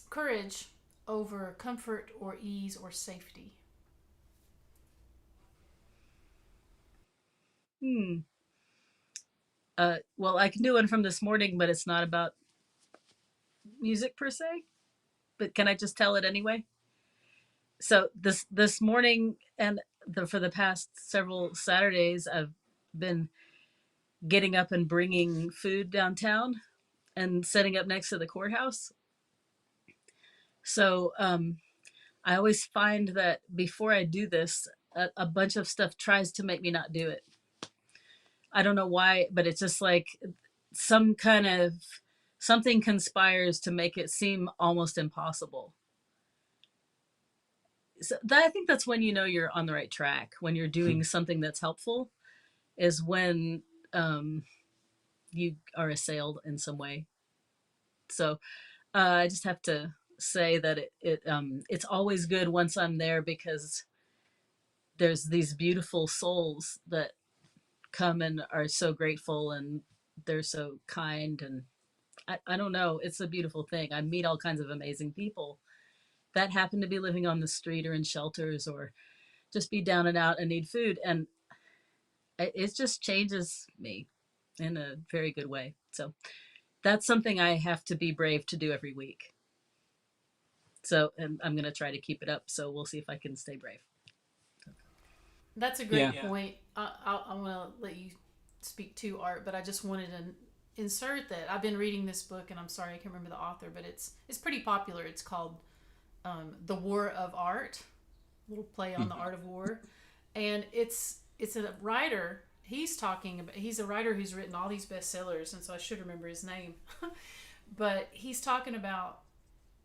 courage over comfort or ease or safety? Well, I can do one from this morning, but it's not about music per se. But can I just tell it anyway? So this morning and for the past several Saturdays, I've been getting up and bringing food downtown and setting up next to the courthouse. So I always find that before I do this, a bunch of stuff tries to make me not do it. I don't know why, but it's just like some kind of something conspires to make it seem almost impossible. So I think that's when you know you're on the right track. When you're doing something that's helpful, is when you are assailed in some way. So I just have to say that it's always good once I'm there, because there's these beautiful souls that come and are so grateful, and they're so kind, and I don't know, it's a beautiful thing. I meet all kinds of amazing people that happen to be living on the street or in shelters or just be down and out and need food, and it just changes me in a very good way. So that's something I have to be brave to do every week. So, and I'm going to try to keep it up. So we'll see if I can stay brave. That's a great point. I want to let you speak to Art, but I just wanted to insert that I've been reading this book, and I'm sorry I can't remember the author, but it's pretty popular. It's called The War of Art, a little play on the art of war, and it's a writer. He's a writer who's written all these bestsellers, and so I should remember his name. But he's talking about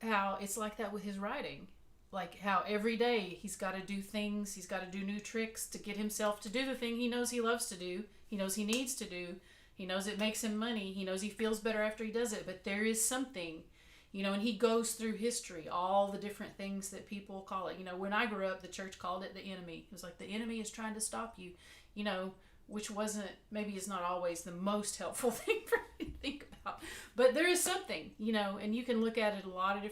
how it's like that with his writing. Like how every day he's got to do things, he's got to do new tricks to get himself to do the thing he knows he loves to do, he knows he needs to do, he knows it makes him money, he knows he feels better after he does it, but there is something, and he goes through history, all the different things that people call it. When I grew up, the church called it the enemy. It was like, the enemy is trying to stop you, which maybe is not always the most helpful thing for me to think about. But there is something, and you can look at it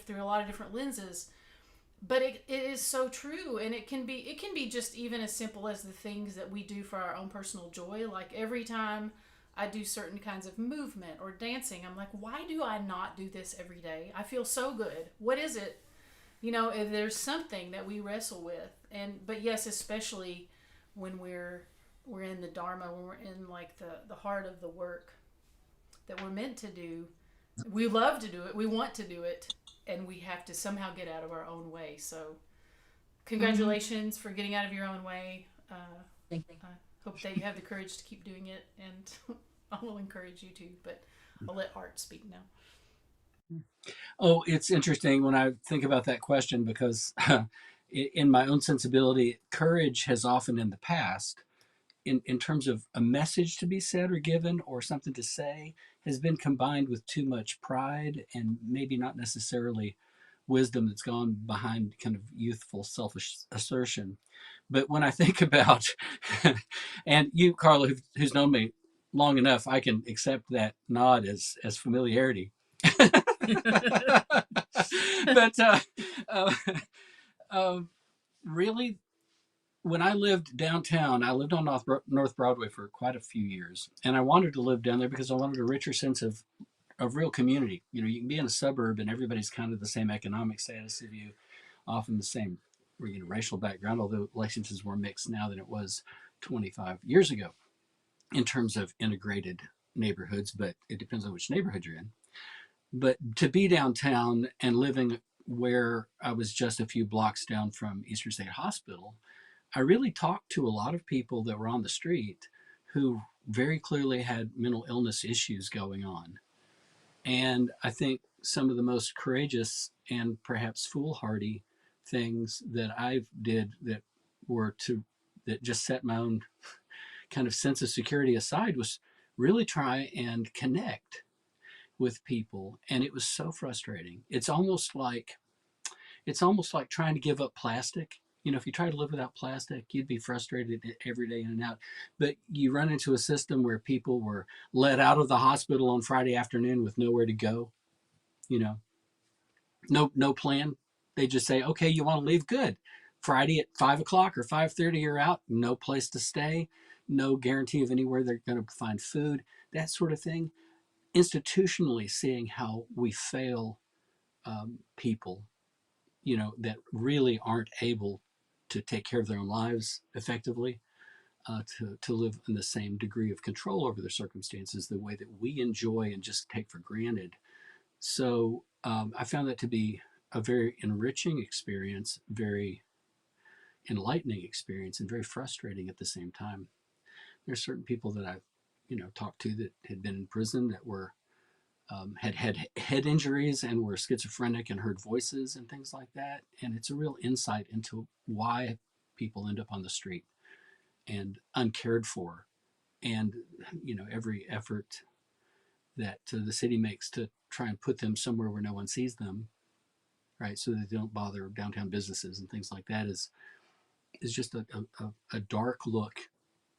through a lot of different lenses. But it is so true, and it can be just even as simple as the things that we do for our own personal joy. Like every time I do certain kinds of movement or dancing, I'm like, why do I not do this every day? I feel so good. What is it? If there's something that we wrestle with, but yes, especially when we're in the Dharma, when we're in like the heart of the work that we're meant to do. We love to do it. We want to do it. and we have to somehow get out of our own way. So congratulations for getting out of your own way. Thank you. I hope that you have the courage to keep doing it, and I will encourage you to, but I'll let Art speak now. Oh, it's interesting when I think about that question because in my own sensibility, courage has often in the past, in terms of a message to be said or given or something to say, has been combined with too much pride and maybe not necessarily wisdom that's gone behind kind of youthful selfish assertion. But when I think about, and you, Carla, who's known me long enough, I can accept that nod as familiarity. But uh, uh, really, when I lived downtown, I lived on North Broadway for quite a few years, and I wanted to live down there because I wanted a richer sense of real community. You know, you can be in a suburb and everybody's kind of the same economic status of you, often the same, racial background, although Lexington's more mixed now than it was 25 years ago in terms of integrated neighborhoods, but it depends on which neighborhood you're in. But to be downtown and living where I was just a few blocks down from Eastern State Hospital, I really talked to a lot of people that were on the street who very clearly had mental illness issues going on. And I think some of the most courageous and perhaps foolhardy things that I did that just set my own kind of sense of security aside was really try and connect with people. And it was so frustrating. It's almost like trying to give up plastic. You know, if you try to live without plastic, you'd be frustrated every day in and out. But you run into a system where people were let out of the hospital on Friday afternoon with nowhere to go. You know, no plan. They just say, okay, you want to leave? Good. Friday at 5 o'clock or 5:30, you're out. No place to stay. No guarantee of anywhere they're going to find food. That sort of thing. Institutionally, seeing how we fail people, that really aren't able to take care of their own lives effectively, to live in the same degree of control over their circumstances, the way that we enjoy and just take for granted. So I found that to be a very enriching experience, very enlightening experience, and very frustrating at the same time. There's certain people that I've, talked to that had been in prison that were had head injuries and were schizophrenic and heard voices and things like that. And it's a real insight into why people end up on the street and uncared for. And, every effort that the city makes to try and put them somewhere where no one sees them, right, so that they don't bother downtown businesses and things like that is just a dark look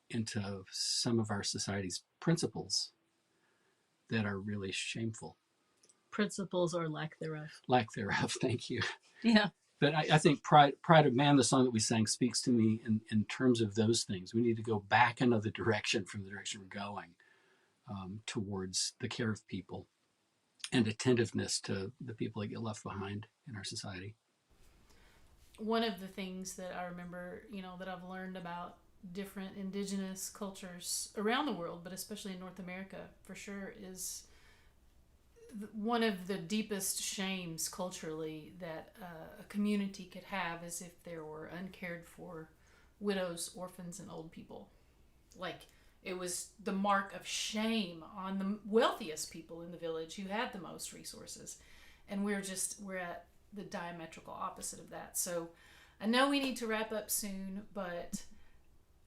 into some of our society's principles that are really shameful. Principles or lack thereof. Lack thereof, thank you. Yeah. But I think Pride of Man, the song that we sang, speaks to me in terms of those things. We need to go back another direction from the direction we're going, towards the care of people and attentiveness to the people that get left behind in our society. One of the things that I remember, that I've learned about different indigenous cultures around the world, but especially in North America for sure, is one of the deepest shames culturally that a community could have is if there were uncared for widows, orphans, and old people. Like, it was the mark of shame on the wealthiest people in the village who had the most resources. And we're at the diametrical opposite of that. So I know we need to wrap up soon, but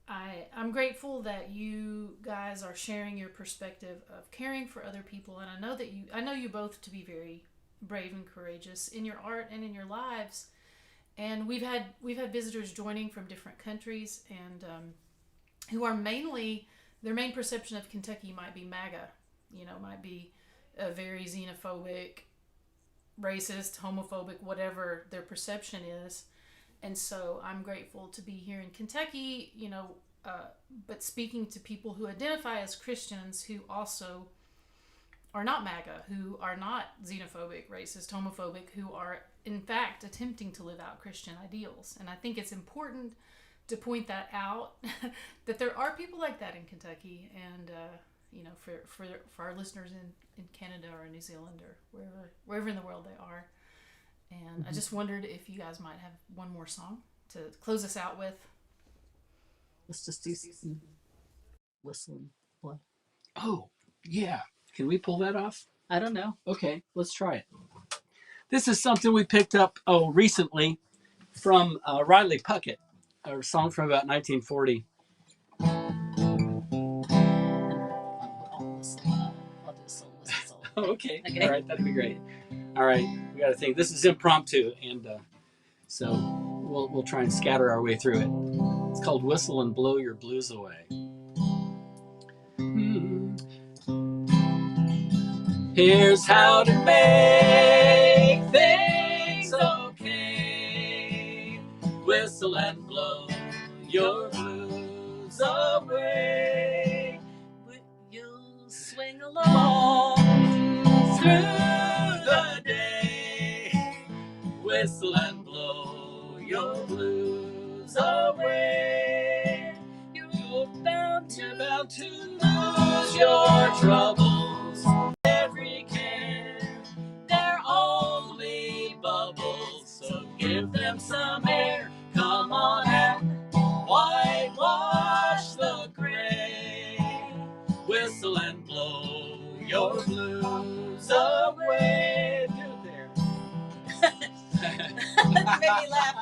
I'm grateful that you guys are sharing your perspective of caring for other people, and I know you both to be very brave and courageous in your art and in your lives. And we've had visitors joining from different countries, and who are their main perception of Kentucky might be MAGA, might be a very xenophobic, racist, homophobic, whatever their perception is. And so I'm grateful to be here in Kentucky, but speaking to people who identify as Christians who also are not MAGA, who are not xenophobic, racist, homophobic, who are in fact attempting to live out Christian ideals. And I think it's important to point that out, that there are people like that in Kentucky, and for our listeners in Canada or New Zealand or wherever in the world they are. And I just wondered if you guys might have one more song to close us out with. Let's just do some whistling. Blow. Oh, yeah. Can we pull that off? I don't know. Okay, let's try it. This is something we picked up recently from Riley Puckett, a song from about 1940. I'll do a solo. Oh, okay. Okay. All right, that'd be great. All right, we got to think. This is impromptu, and so we'll try and scatter our way through it. It's called "Whistle and Blow Your Blues Away." Here's how to make things okay. Whistle and blow your blues away. You'll swing along Through the day, whistle and blow your blues away. You're bound to lose your troubles, every care. They're only bubbles, so give them some air. Come on and whitewash the gray. Whistle and blow your blues away. Do it there. That made me laugh.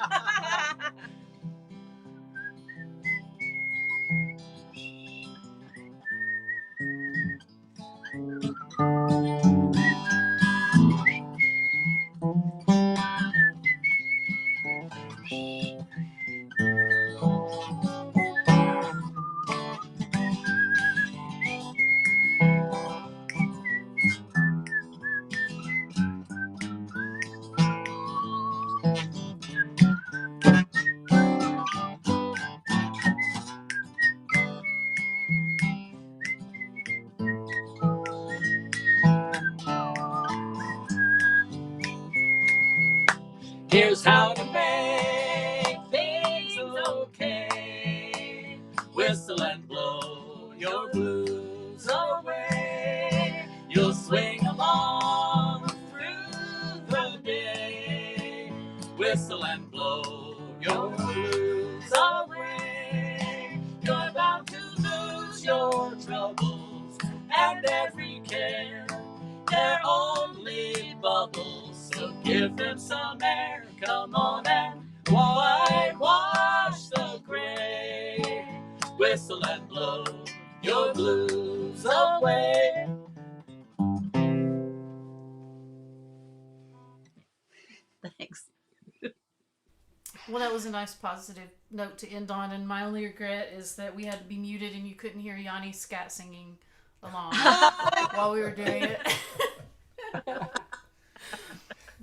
Here's how to make things okay. Whistle and blow your blues away. You'll swing along through the day. Whistle and blow your blues away. You're bound to lose your troubles and every care. They're only bubbles, so give them some air. Come on and whitewash the gray. Whistle and blow your blues away. Thanks. Well, that was a nice positive note to end on, and my only regret is that we had to be muted and you couldn't hear Yanni scat singing along while we were doing it.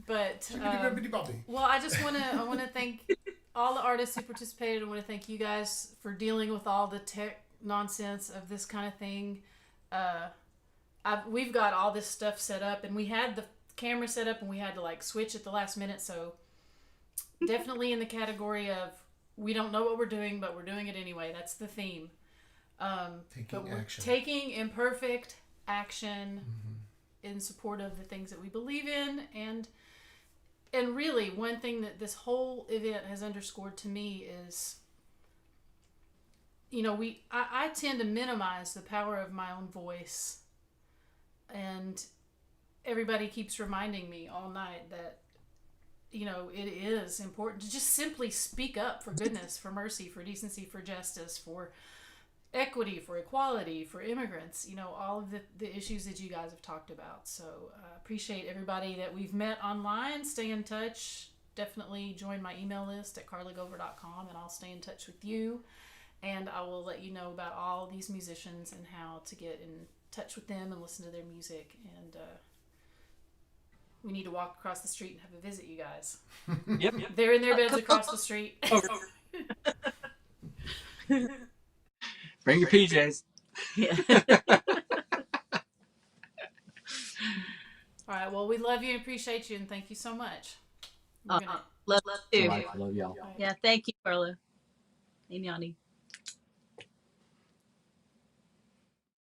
But well, I just want to thank all the artists who participated. I want to thank you guys for dealing with all the tech nonsense of this kind of thing. We've got all this stuff set up, and we had the camera set up, and we had to like switch at the last minute. So definitely in the category of we don't know what we're doing, but we're doing it anyway. That's the theme. But we're taking imperfect action in support of the things that we believe in, and really one thing that this whole event has underscored to me is, you know, I tend to minimize the power of my own voice, and everybody keeps reminding me all night that, you know, it is important to just simply speak up for goodness, for mercy, for decency, for justice, for equity, for equality, for immigrants, you know, all of the issues that you guys have talked about. So appreciate everybody that we've met online. Stay in touch. Definitely join my email list at carlygover.com, and I'll stay in touch with you, and I will let you know about all these musicians and how to get in touch with them and listen to their music. And we need to walk across the street and have a visit, you guys. Yep. They're in their beds across the street. Over. Bring your PJs. Yeah. All right. Well, we love you and appreciate you, and thank you so much. We're gonna... Love you. I love y'all. Yeah, thank you, Carla and Yanni.